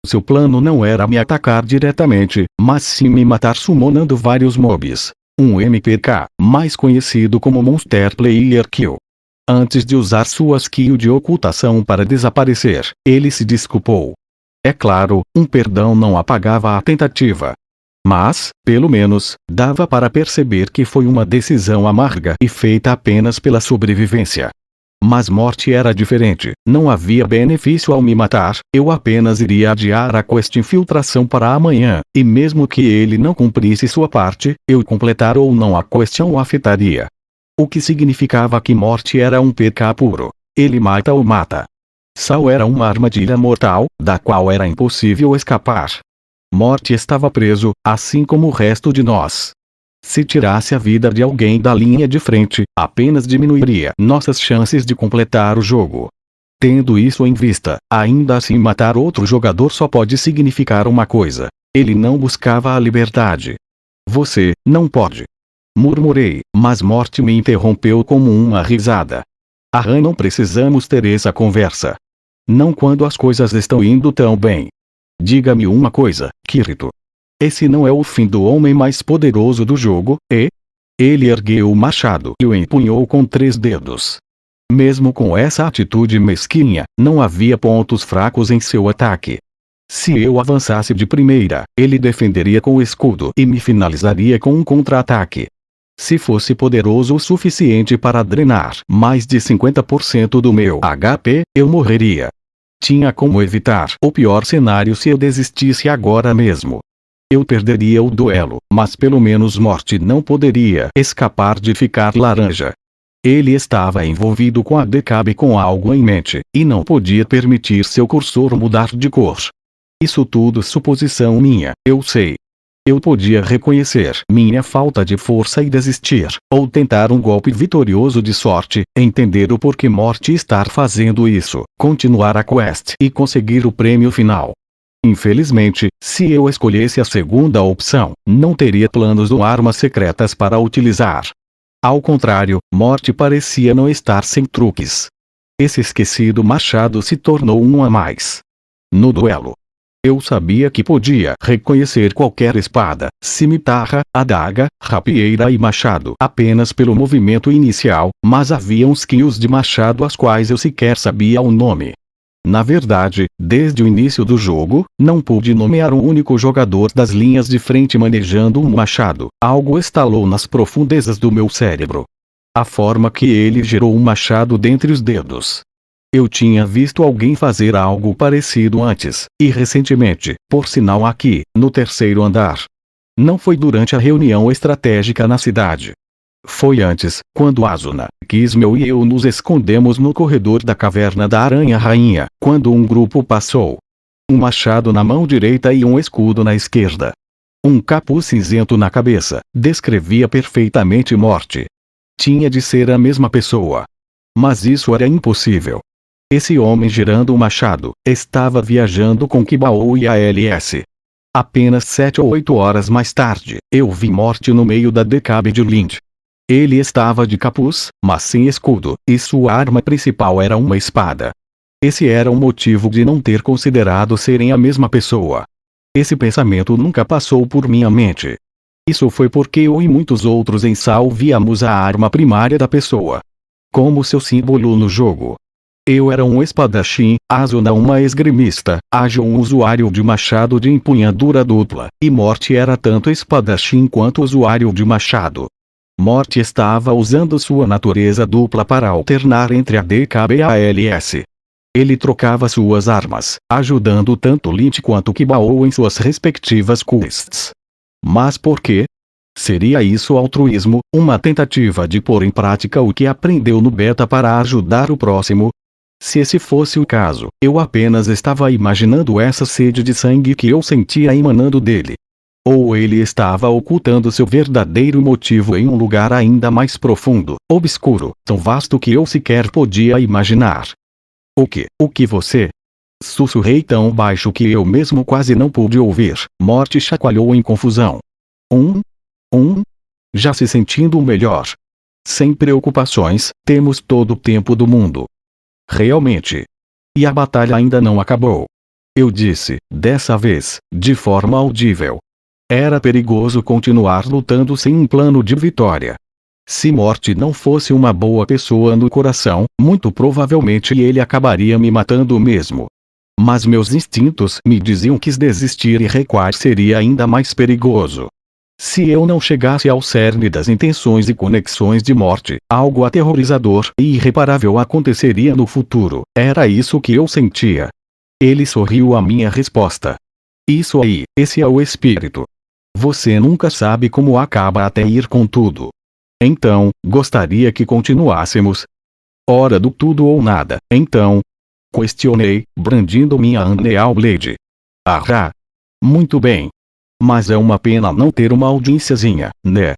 Seu plano não era me atacar diretamente, mas sim me matar summonando vários mobs. Um MPK, mais conhecido como Monster Player Kill. Antes de usar sua skill de ocultação para desaparecer, ele se desculpou. É claro, um perdão não apagava a tentativa. Mas, pelo menos, dava para perceber que foi uma decisão amarga e feita apenas pela sobrevivência. Mas morte era diferente, não havia benefício ao me matar, eu apenas iria adiar a quest infiltração para amanhã, e mesmo que ele não cumprisse sua parte, eu completar ou não a quest o afetaria. O que significava que morte era um PK puro. Ele mata ou mata. Sal era uma armadilha mortal, da qual era impossível escapar. Morte estava preso, assim como o resto de nós. Se tirasse a vida de alguém da linha de frente, apenas diminuiria nossas chances de completar o jogo. Tendo isso em vista, ainda assim matar outro jogador só pode significar uma coisa. Ele não buscava a liberdade. Você não pode. Murmurei, mas Morte me interrompeu como uma risada. Ah, não precisamos ter essa conversa. Não quando as coisas estão indo tão bem. Diga-me uma coisa, Kirito. Esse não é o fim do homem mais poderoso do jogo, e? Ele ergueu o machado e o empunhou com 3 dedos. Mesmo com essa atitude mesquinha, não havia pontos fracos em seu ataque. Se eu avançasse de primeira, ele defenderia com o escudo e me finalizaria com um contra-ataque. Se fosse poderoso o suficiente para drenar mais de 50% do meu HP, eu morreria. Tinha como evitar o pior cenário se eu desistisse agora mesmo. Eu perderia o duelo, mas pelo menos Morte não poderia escapar de ficar laranja. Ele estava envolvido com a DKB com algo em mente, e não podia permitir seu cursor mudar de cor. Isso tudo suposição minha, eu sei. Eu podia reconhecer minha falta de força e desistir, ou tentar um golpe vitorioso de sorte, entender o porquê Morte estar fazendo isso, continuar a quest e conseguir o prêmio final. Infelizmente, se eu escolhesse a segunda opção, não teria planos ou armas secretas para utilizar. Ao contrário, Morte parecia não estar sem truques. Esse esquecido machado se tornou um a mais. No duelo, eu sabia que podia reconhecer qualquer espada, cimitarra, adaga, rapieira e machado apenas pelo movimento inicial, mas havia uns skills de machado às quais eu sequer sabia o nome. Na verdade, desde o início do jogo, não pude nomear um único jogador das linhas de frente manejando um machado. Algo estalou nas profundezas do meu cérebro. A forma que ele girou um machado dentre os dedos. Eu tinha visto alguém fazer algo parecido antes, e recentemente, por sinal aqui, no 3º andar. Não foi durante a reunião estratégica na cidade. Foi antes, quando Asuna, Kismel e eu nos escondemos no corredor da caverna da Aranha Rainha, quando um grupo passou. Um machado na mão direita e um escudo na esquerda. Um capuz cinzento na cabeça, descrevia perfeitamente Morte. Tinha de ser a mesma pessoa. Mas isso era impossível. Esse homem girando o machado, estava viajando com Kibao e a LS. Apenas 7 ou 8 horas mais tarde, eu vi Morte no meio da DKB de Lind. Ele estava de capuz, mas sem escudo, e sua arma principal era uma espada. Esse era o motivo de não ter considerado serem a mesma pessoa. Esse pensamento nunca passou por minha mente. Isso foi porque eu e muitos outros em Sal víamos a arma primária da pessoa como seu símbolo no jogo. Eu era um espadachim, Asuna uma esgrimista, Ajo um usuário de machado de empunhadura dupla, e Morte era tanto espadachim quanto usuário de machado. Morte estava usando sua natureza dupla para alternar entre a DKB e a LS. Ele trocava suas armas, ajudando tanto Lynch quanto Kibao em suas respectivas quests. Mas por quê? Seria isso altruísmo, uma tentativa de pôr em prática o que aprendeu no beta para ajudar o próximo? Se esse fosse o caso, eu apenas estava imaginando essa sede de sangue que eu sentia emanando dele. Ou ele estava ocultando seu verdadeiro motivo em um lugar ainda mais profundo, obscuro, tão vasto que eu sequer podia imaginar. O que você? Sussurrei tão baixo que eu mesmo quase não pude ouvir. Morte chacoalhou em confusão. Já se sentindo melhor. Sem preocupações, temos todo o tempo do mundo. Realmente. E a batalha ainda não acabou. Eu disse, dessa vez, de forma audível. Era perigoso continuar lutando sem um plano de vitória. Se Morty não fosse uma boa pessoa no coração, muito provavelmente ele acabaria me matando mesmo. Mas meus instintos me diziam que desistir e recuar seria ainda mais perigoso. Se eu não chegasse ao cerne das intenções e conexões de Morty, algo aterrorizador e irreparável aconteceria no futuro. Era isso que eu sentia. Ele sorriu à minha resposta. Isso aí, esse é o espírito. Você nunca sabe como acaba até ir com tudo. Então, gostaria que continuássemos? Hora do tudo ou nada, então? Questionei, brandindo minha Unreal Blade. Ah! Muito bem. Mas é uma pena não ter uma audiênciazinha, né?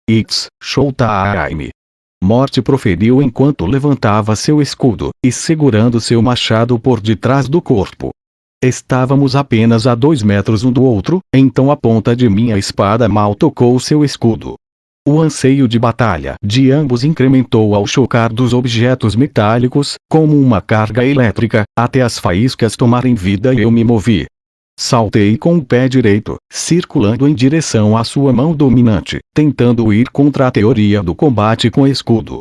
It's showtime. Morty proferiu enquanto levantava seu escudo, e segurando seu machado por detrás do corpo. Estávamos apenas a 2 metros um do outro, então a ponta de minha espada mal tocou seu escudo. O anseio de batalha de ambos incrementou ao chocar dos objetos metálicos, como uma carga elétrica, até as faíscas tomarem vida e eu me movi. Saltei com o pé direito, circulando em direção à sua mão dominante, tentando ir contra a teoria do combate com escudo.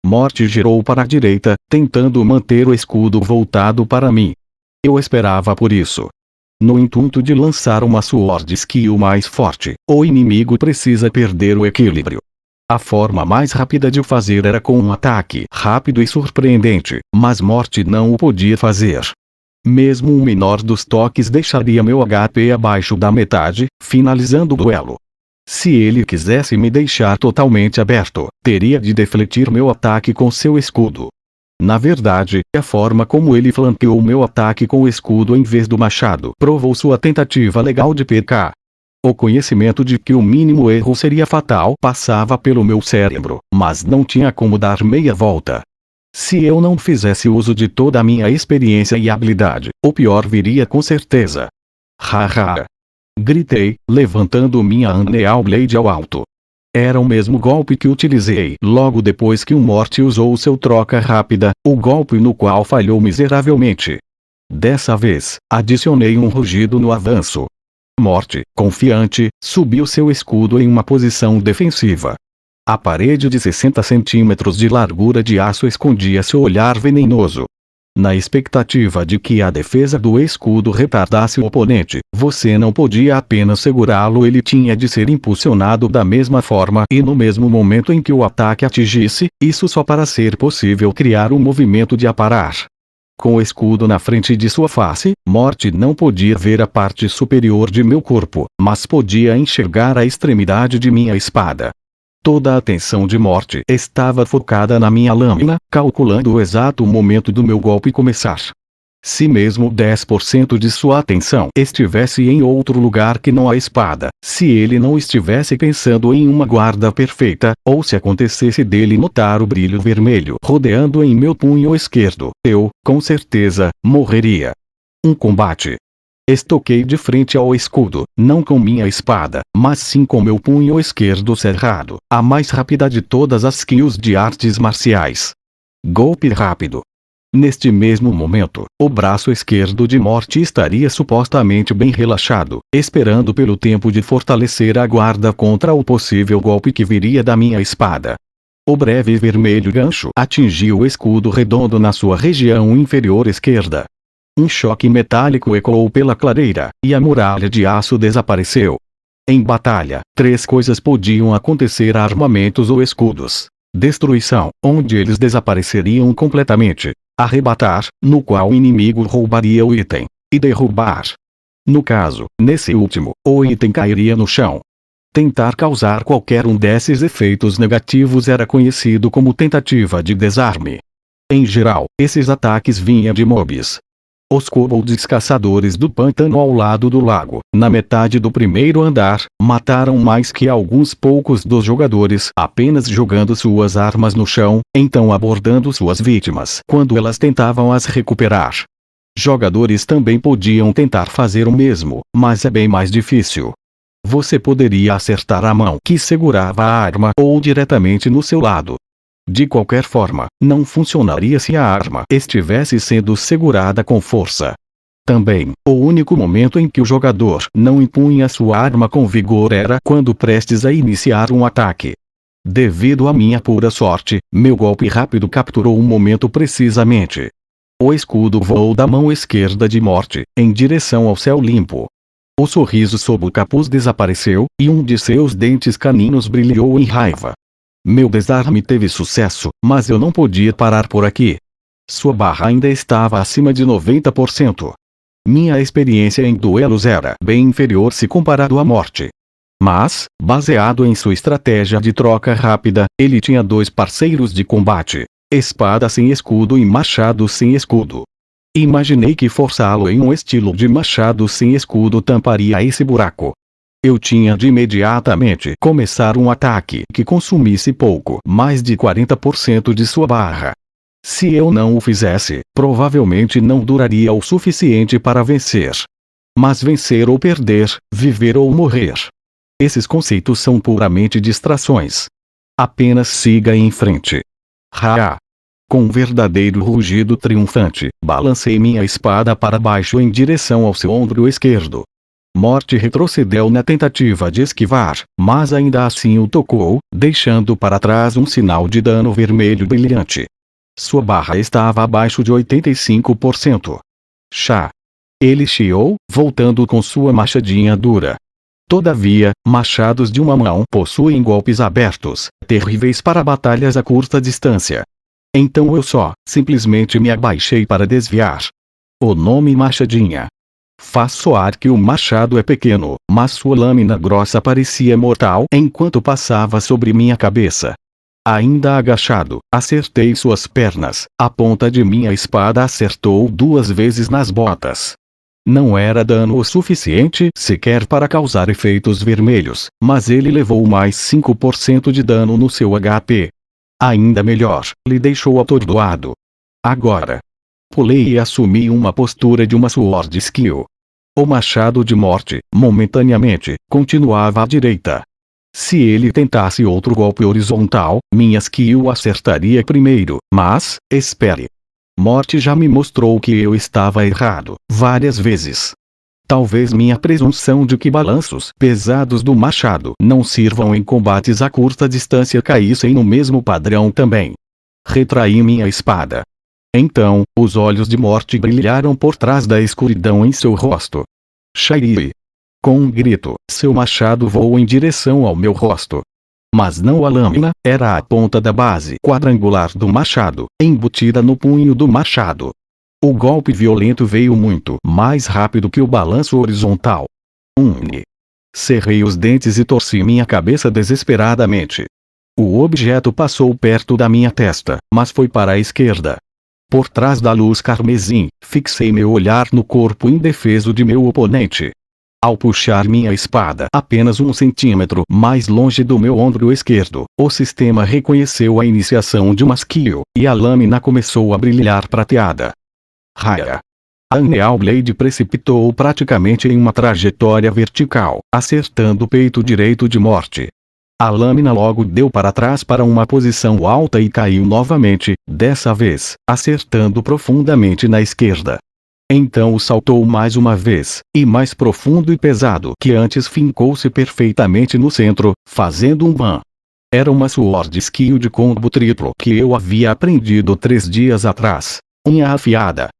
Morty girou para a direita, tentando manter o escudo voltado para mim. Eu esperava por isso. No intuito de lançar uma sword skill mais forte, o inimigo precisa perder o equilíbrio. A forma mais rápida de fazer era com um ataque rápido e surpreendente, mas Morty não o podia fazer. Mesmo o menor dos toques deixaria meu HP abaixo da metade, finalizando o duelo. Se ele quisesse me deixar totalmente aberto, teria de defletir meu ataque com seu escudo. Na verdade, a forma como ele flanqueou meu ataque com o escudo em vez do machado provou sua tentativa legal de PK. O conhecimento de que o mínimo erro seria fatal passava pelo meu cérebro, mas não tinha como dar meia volta. Se eu não fizesse uso de toda a minha experiência e habilidade, o pior viria com certeza. Haha! Gritei, levantando minha Unreal Blade ao alto. Era o mesmo golpe que utilizei logo depois que o Morty usou seu troca rápida, o golpe no qual falhou miseravelmente. Dessa vez, adicionei um rugido no avanço. Morty, confiante, subiu seu escudo em uma posição defensiva. A parede de 60 centímetros de largura de aço escondia seu olhar venenoso. Na expectativa de que a defesa do escudo retardasse o oponente, você não podia apenas segurá-lo, ele tinha de ser impulsionado da mesma forma e no mesmo momento em que o ataque atingisse, isso só para ser possível criar um movimento de aparar. Com o escudo na frente de sua face, Morty não podia ver a parte superior de meu corpo, mas podia enxergar a extremidade de minha espada. Toda a atenção de Morty estava focada na minha lâmina, calculando o exato momento do meu golpe começar. Se mesmo 10% de sua atenção estivesse em outro lugar que não a espada, se ele não estivesse pensando em uma guarda perfeita, ou se acontecesse dele notar o brilho vermelho rodeando em meu punho esquerdo, eu, com certeza, morreria. Um combate. Estoquei de frente ao escudo, não com minha espada, mas sim com meu punho esquerdo cerrado, a mais rápida de todas as skills de artes marciais. Golpe rápido. Neste mesmo momento, o braço esquerdo de Morty estaria supostamente bem relaxado, esperando pelo tempo de fortalecer a guarda contra o possível golpe que viria da minha espada. O breve vermelho gancho atingiu o escudo redondo na sua região inferior esquerda. Um choque metálico ecoou pela clareira, e a muralha de aço desapareceu. Em batalha, 3 coisas podiam acontecer a armamentos ou escudos. Destruição, onde eles desapareceriam completamente. Arrebatar, no qual o inimigo roubaria o item. E derrubar. No caso, nesse último, o item cairia no chão. Tentar causar qualquer um desses efeitos negativos era conhecido como tentativa de desarme. Em geral, esses ataques vinham de mobs. Os kobolds caçadores do pântano ao lado do lago, na metade do primeiro andar, mataram mais que alguns poucos dos jogadores apenas jogando suas armas no chão, então abordando suas vítimas quando elas tentavam as recuperar. Jogadores também podiam tentar fazer o mesmo, mas é bem mais difícil. Você poderia acertar a mão que segurava a arma ou diretamente no seu lado. De qualquer forma, não funcionaria se a arma estivesse sendo segurada com força. Também, o único momento em que o jogador não empunha sua arma com vigor era quando prestes a iniciar um ataque. Devido à minha pura sorte, meu golpe rápido capturou o momento precisamente. O escudo voou da mão esquerda de Morty, em direção ao céu limpo. O sorriso sob o capuz desapareceu, e um de seus dentes caninos brilhou em raiva. Meu desarme teve sucesso, mas eu não podia parar por aqui. Sua barra ainda estava acima de 90%. Minha experiência em duelos era bem inferior se comparado à Morty. Mas, baseado em sua estratégia de troca rápida, ele tinha dois parceiros de combate: espada sem escudo e machado sem escudo. Imaginei que forçá-lo em um estilo de machado sem escudo tamparia esse buraco. Eu tinha de imediatamente começar um ataque que consumisse pouco mais de 40% de sua barra. Se eu não o fizesse, provavelmente não duraria o suficiente para vencer. Mas vencer ou perder, viver ou morrer. Esses conceitos são puramente distrações. Apenas siga em frente. Ha! Com um verdadeiro rugido triunfante, balancei minha espada para baixo em direção ao seu ombro esquerdo. Morty retrocedeu na tentativa de esquivar, mas ainda assim o tocou, deixando para trás um sinal de dano vermelho brilhante. Sua barra estava abaixo de 85%. Chá! Ele chiou, voltando com sua machadinha dura. Todavia, machados de uma mão possuem golpes abertos, terríveis para batalhas a curta distância. Então eu simplesmente me abaixei para desviar. O nome machadinha faz soar que o machado é pequeno, mas sua lâmina grossa parecia mortal enquanto passava sobre minha cabeça. Ainda agachado, acertei suas pernas, a ponta de minha espada acertou 2 vezes nas botas. Não era dano o suficiente sequer para causar efeitos vermelhos, mas ele levou mais 5% de dano no seu HP. Ainda melhor, lhe deixou atordoado. Agora, pulei e assumi uma postura de uma sword skill. O machado de Morty, momentaneamente, continuava à direita. Se ele tentasse outro golpe horizontal, minha skill acertaria primeiro, mas, espere. Morty já me mostrou que eu estava errado, várias vezes. Talvez minha presunção de que balanços pesados do machado não sirvam em combates a curta distância caíssem no mesmo padrão também. Retraí minha espada. Então, os olhos de Morty brilharam por trás da escuridão em seu rosto. Shirley! Com um grito, seu machado voou em direção ao meu rosto. Mas não a lâmina, era a ponta da base quadrangular do machado, embutida no punho do machado. O golpe violento veio muito mais rápido que o balanço horizontal. Cerrei os dentes e torci minha cabeça desesperadamente. O objeto passou perto da minha testa, mas foi para a esquerda. Por trás da luz carmesim, fixei meu olhar no corpo indefeso de meu oponente. Ao puxar minha espada apenas 1 centímetro mais longe do meu ombro esquerdo, o sistema reconheceu a iniciação de uma skill, e a lâmina começou a brilhar prateada. Raia! A Neal Blade precipitou praticamente em uma trajetória vertical, acertando o peito direito de Morty. A lâmina logo deu para trás para uma posição alta e caiu novamente, dessa vez, acertando profundamente na esquerda. Então saltou mais uma vez, e mais profundo e pesado que antes fincou-se perfeitamente no centro, fazendo um ban. Era uma sword skill de combo triplo que eu havia aprendido 3 dias atrás. Unha afiada.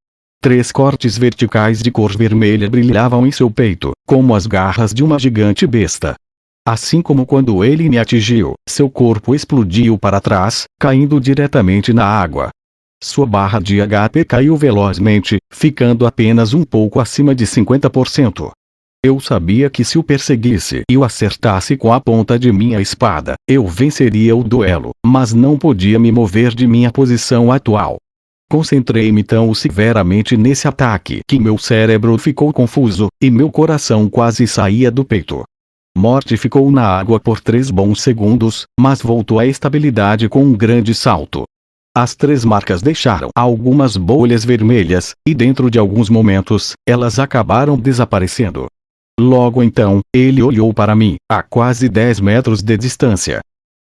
3 cortes verticais de cor vermelha brilhavam em seu peito, como as garras de uma gigante besta. Assim como quando ele me atingiu, seu corpo explodiu para trás, caindo diretamente na água. Sua barra de HP caiu velozmente, ficando apenas um pouco acima de 50%. Eu sabia que se o perseguisse e o acertasse com a ponta de minha espada, eu venceria o duelo, mas não podia me mover de minha posição atual. Concentrei-me tão severamente nesse ataque que meu cérebro ficou confuso, e meu coração quase saía do peito. Morty ficou na água por 3 bons segundos, mas voltou à estabilidade com um grande salto. As 3 marcas deixaram algumas bolhas vermelhas, e dentro de alguns momentos, elas acabaram desaparecendo. Logo então, ele olhou para mim, a quase 10 metros de distância.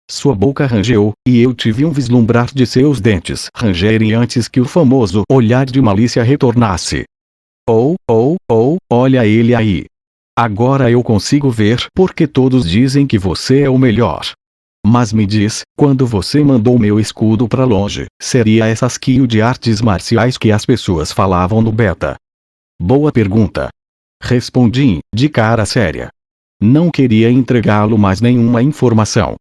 Sua boca rangeu, e eu tive um vislumbrar de seus dentes rangerem antes que o famoso olhar de malícia retornasse. Olha ele aí. Agora eu consigo ver porque todos dizem que você é o melhor. Mas me diz, quando você mandou meu escudo pra longe, seria essa skill de artes marciais que as pessoas falavam no beta? Boa pergunta. Respondi, de cara séria. Não queria entregá-lo mais nenhuma informação.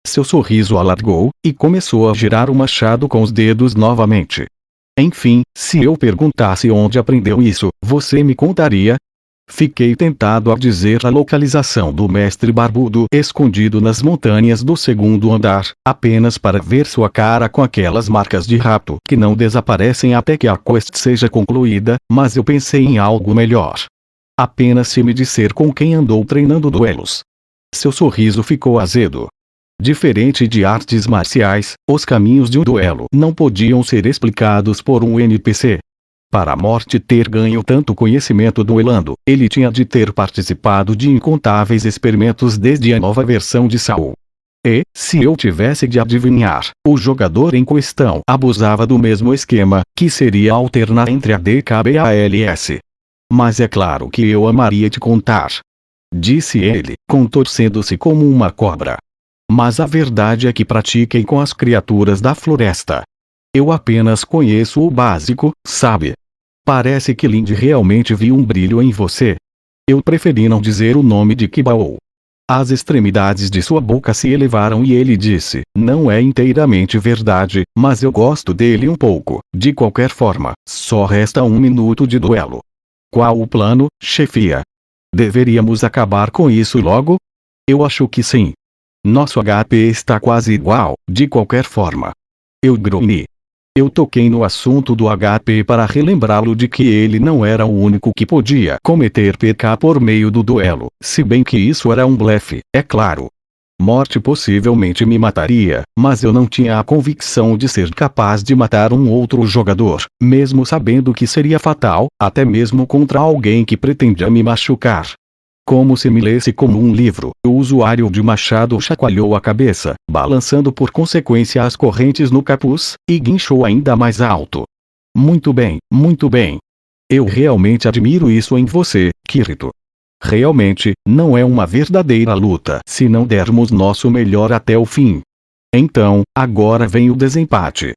Seu sorriso alargou, e começou a girar o machado com os dedos novamente. Enfim, se eu perguntasse onde aprendeu isso, você me contaria? Fiquei tentado a dizer a localização do mestre barbudo escondido nas montanhas do segundo andar, apenas para ver sua cara com aquelas marcas de rato que não desaparecem até que a quest seja concluída, mas eu pensei em algo melhor. Apenas se me disser com quem andou treinando duelos. Seu sorriso ficou azedo. Diferente de artes marciais, os caminhos de um duelo não podiam ser explicados por um NPC. Para a morte ter ganho tanto conhecimento duelando, ele tinha de ter participado de incontáveis experimentos desde a nova versão de Saul. E, se eu tivesse de adivinhar, o jogador em questão abusava do mesmo esquema, que seria alternar entre a DKBALS. Mas é claro que eu amaria te contar. Disse ele, contorcendo-se como uma cobra. Mas a verdade é que pratiquei com as criaturas da floresta. Eu apenas conheço o básico, sabe? Parece que Lindy realmente viu um brilho em você. Eu preferi não dizer o nome de Kibao. As extremidades de sua boca se elevaram e ele disse, não é inteiramente verdade, mas eu gosto dele um pouco. De qualquer forma, só resta 1 minuto de duelo. Qual o plano, chefia? Deveríamos acabar com isso logo? Eu acho que sim. Nosso HP está quase igual, de qualquer forma. Eu grunhi. Eu toquei no assunto do HP para relembrá-lo de que ele não era o único que podia cometer PK por meio do duelo, se bem que isso era um blefe, é claro. Morte possivelmente me mataria, mas eu não tinha a convicção de ser capaz de matar um outro jogador, mesmo sabendo que seria fatal, até mesmo contra alguém que pretendia me machucar. Como se me lesse como um livro, o usuário de machado chacoalhou a cabeça, balançando por consequência as correntes no capuz, e guinchou ainda mais alto. Muito bem, muito bem. Eu realmente admiro isso em você, Kirito. Realmente, não é uma verdadeira luta se não dermos nosso melhor até o fim. Então, agora vem o desempate.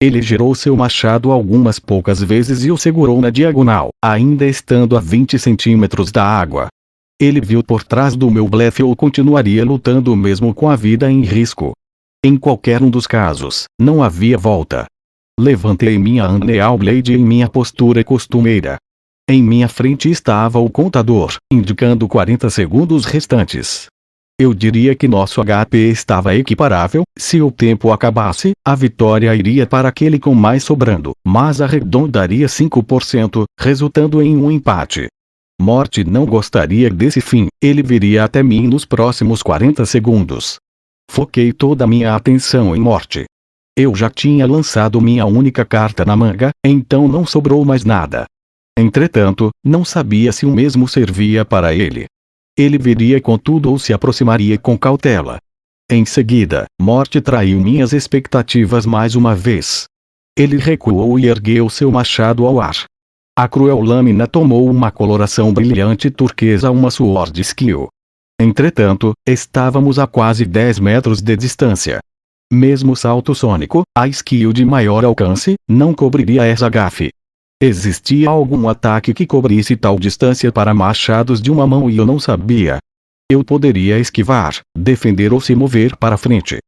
Ele girou seu machado algumas poucas vezes e o segurou na diagonal, ainda estando a 20 centímetros da água. Ele viu por trás do meu blefe ou continuaria lutando mesmo com a vida em risco. Em qualquer um dos casos, não havia volta. Levantei minha Unreal Blade em minha postura costumeira. Em minha frente estava o contador, indicando 40 segundos restantes. Eu diria que nosso HP estava equiparável, se o tempo acabasse, a vitória iria para aquele com mais sobrando, mas arredondaria 5%, resultando em um empate. Morte não gostaria desse fim, ele viria até mim nos próximos 40 segundos. Foquei toda a minha atenção em Morte. Eu já tinha lançado minha única carta na manga, então não sobrou mais nada. Entretanto, não sabia se o mesmo servia para ele. Ele viria com tudo ou se aproximaria com cautela. Em seguida, Morte traiu minhas expectativas mais uma vez. Ele recuou e ergueu seu machado ao ar. A cruel lâmina tomou uma coloração brilhante turquesa, uma sword skill. Entretanto, estávamos a quase 10 metros de distância. Mesmo salto sônico, a skill de maior alcance, não cobriria essa gafe. Existia algum ataque que cobrisse tal distância para machados de uma mão e eu não sabia. Eu poderia esquivar, defender ou se mover para frente.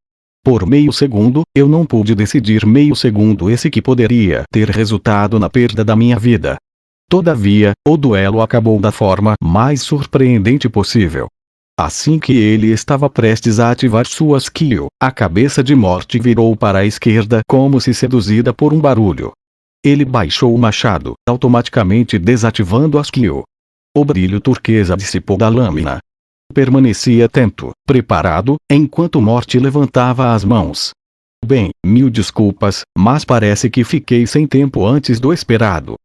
Por meio segundo, eu não pude decidir meio segundo esse que poderia ter resultado na perda da minha vida. Todavia, o duelo acabou da forma mais surpreendente possível. Assim que ele estava prestes a ativar sua skill, a cabeça de Morte virou para a esquerda como se seduzida por um barulho. Ele baixou o machado, automaticamente desativando a skill. O brilho turquesa dissipou da lâmina. Permaneci atento, preparado, enquanto Morte levantava as mãos. Bem, mil desculpas, mas parece que fiquei sem tempo antes do esperado.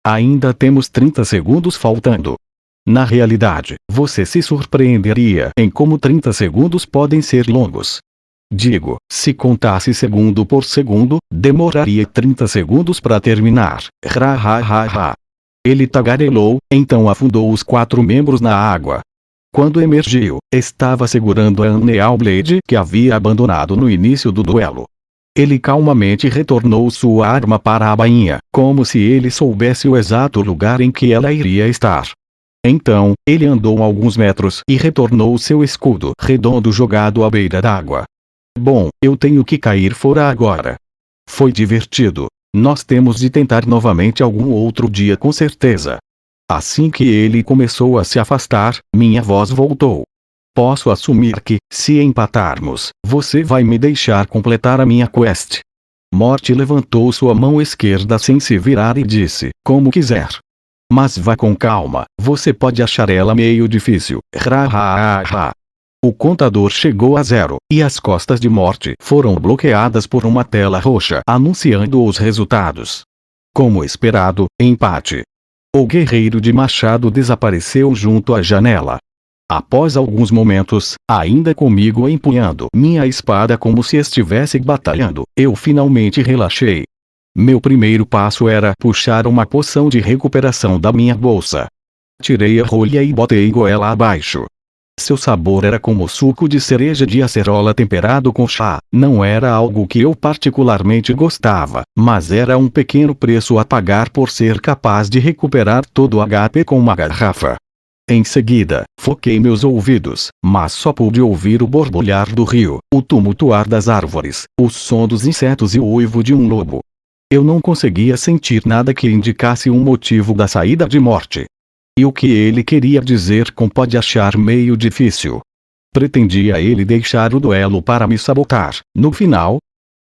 Ainda temos 30 segundos faltando. Na realidade, você se surpreenderia em como 30 segundos podem ser longos. Digo, se contasse segundo por segundo, demoraria 30 segundos para terminar. Ele tagarelou, então afundou os 4 membros na água. Quando emergiu, estava segurando a Unreal Blade que havia abandonado no início do duelo. Ele calmamente retornou sua arma para a bainha, como se ele soubesse o exato lugar em que ela iria estar. Então, ele andou alguns metros e retornou seu escudo redondo jogado à beira d'água. Bom, eu tenho que cair fora agora. Foi divertido. Nós temos de tentar novamente algum outro dia com certeza. Assim que ele começou a se afastar, minha voz voltou. Posso assumir que, se empatarmos, você vai me deixar completar a minha quest. Morty levantou sua mão esquerda sem se virar e disse, como quiser. Mas vá com calma, você pode achar ela meio difícil. O contador chegou a 0, e as costas de Morty foram bloqueadas por uma tela roxa anunciando os resultados. Como esperado, empate. O guerreiro de machado desapareceu junto à janela. Após alguns momentos, ainda comigo empunhando minha espada como se estivesse batalhando, eu finalmente relaxei. Meu primeiro passo era puxar uma poção de recuperação da minha bolsa. Tirei a rolha e botei goela abaixo. Seu sabor era como suco de cereja de acerola temperado com chá. Não era algo que eu particularmente gostava, mas era um pequeno preço a pagar por ser capaz de recuperar todo o HP com uma garrafa. Em seguida, foquei meus ouvidos, mas só pude ouvir o borbulhar do rio, o tumultuar das árvores, o som dos insetos e o uivo de um lobo. Eu não conseguia sentir nada que indicasse um motivo da saída de Morty. E o que ele queria dizer com pode achar meio difícil. Pretendia ele deixar o duelo para me sabotar, no final?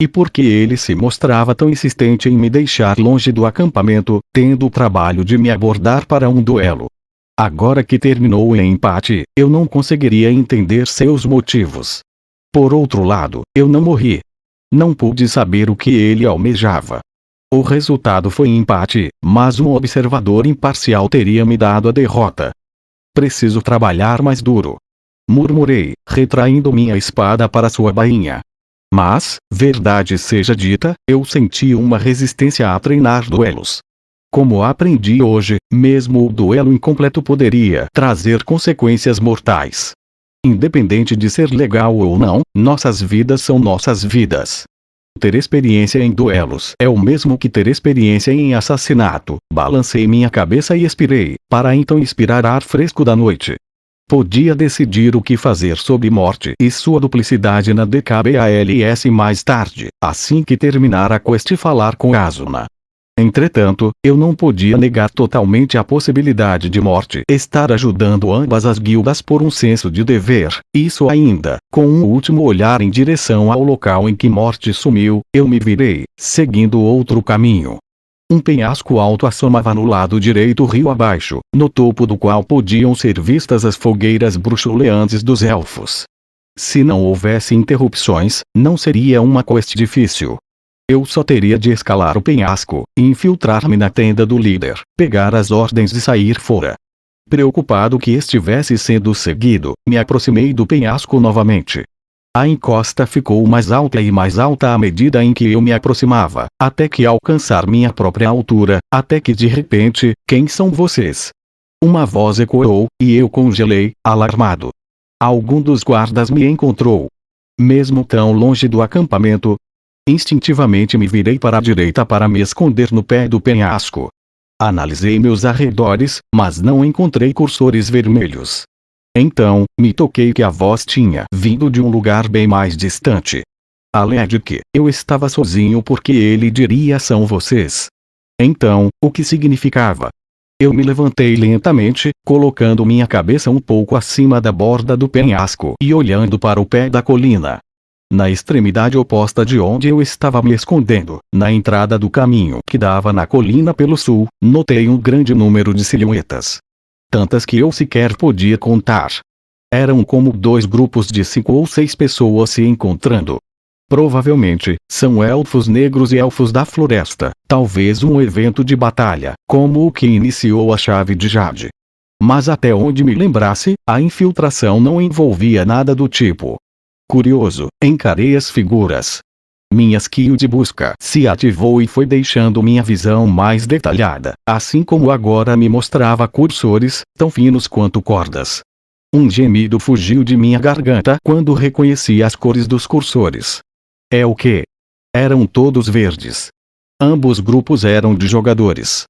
E por que ele se mostrava tão insistente em me deixar longe do acampamento, tendo o trabalho de me abordar para um duelo? Agora que terminou o empate, eu não conseguiria entender seus motivos. Por outro lado, eu não morri. Não pude saber o que ele almejava. O resultado foi empate, mas um observador imparcial teria me dado a derrota. Preciso trabalhar mais duro. Murmurei, retraindo minha espada para sua bainha. Mas, verdade seja dita, eu senti uma resistência a treinar duelos. Como aprendi hoje, mesmo o duelo incompleto poderia trazer consequências mortais. Independente de ser legal ou não, nossas vidas são nossas vidas. Ter experiência em duelos é o mesmo que ter experiência em assassinato. Balancei minha cabeça e expirei, para então inspirar ar fresco da noite. Podia decidir o que fazer sobre Morty e sua duplicidade na DKBALS mais tarde, assim que terminar a quest e falar com Asuna. Entretanto, eu não podia negar totalmente a possibilidade de Morty estar ajudando ambas as guildas por um senso de dever. Isso ainda, com um último olhar em direção ao local em que Morty sumiu, eu me virei, seguindo outro caminho. Um penhasco alto assomava no lado direito rio abaixo, no topo do qual podiam ser vistas as fogueiras bruxuleantes dos elfos. Se não houvesse interrupções, não seria uma quest difícil. Eu só teria de escalar o penhasco, infiltrar-me na tenda do líder, pegar as ordens e sair fora. Preocupado que estivesse sendo seguido, me aproximei do penhasco novamente. A encosta ficou mais alta e mais alta à medida em que eu me aproximava, até que alcançar minha própria altura, até que de repente, quem são vocês? Uma voz ecoou, e eu congelei, alarmado. Algum dos guardas me encontrou. Mesmo tão longe do acampamento, instintivamente me virei para a direita para me esconder no pé do penhasco. Analisei meus arredores, mas não encontrei cursores vermelhos. Então, me toquei que a voz tinha vindo de um lugar bem mais distante. Além de que, eu estava sozinho porque ele diria são vocês. Então, o que significava? Eu me levantei lentamente, colocando minha cabeça um pouco acima da borda do penhasco e olhando para o pé da colina. Na extremidade oposta de onde eu estava me escondendo, na entrada do caminho que dava na colina pelo sul, notei um grande número de silhuetas. Tantas que eu sequer podia contar. Eram como 2 grupos de 5 ou 6 pessoas se encontrando. Provavelmente, são elfos negros e elfos da floresta, talvez um evento de batalha, como o que iniciou a chave de Jade. Mas até onde me lembrasse, a infiltração não envolvia nada do tipo. Curioso, encarei as figuras. Minha skill de busca se ativou e foi deixando minha visão mais detalhada, assim como agora me mostrava cursores, tão finos quanto cordas. Um gemido fugiu de minha garganta quando reconheci as cores dos cursores. É o que? Eram todos verdes. Ambos grupos eram de jogadores.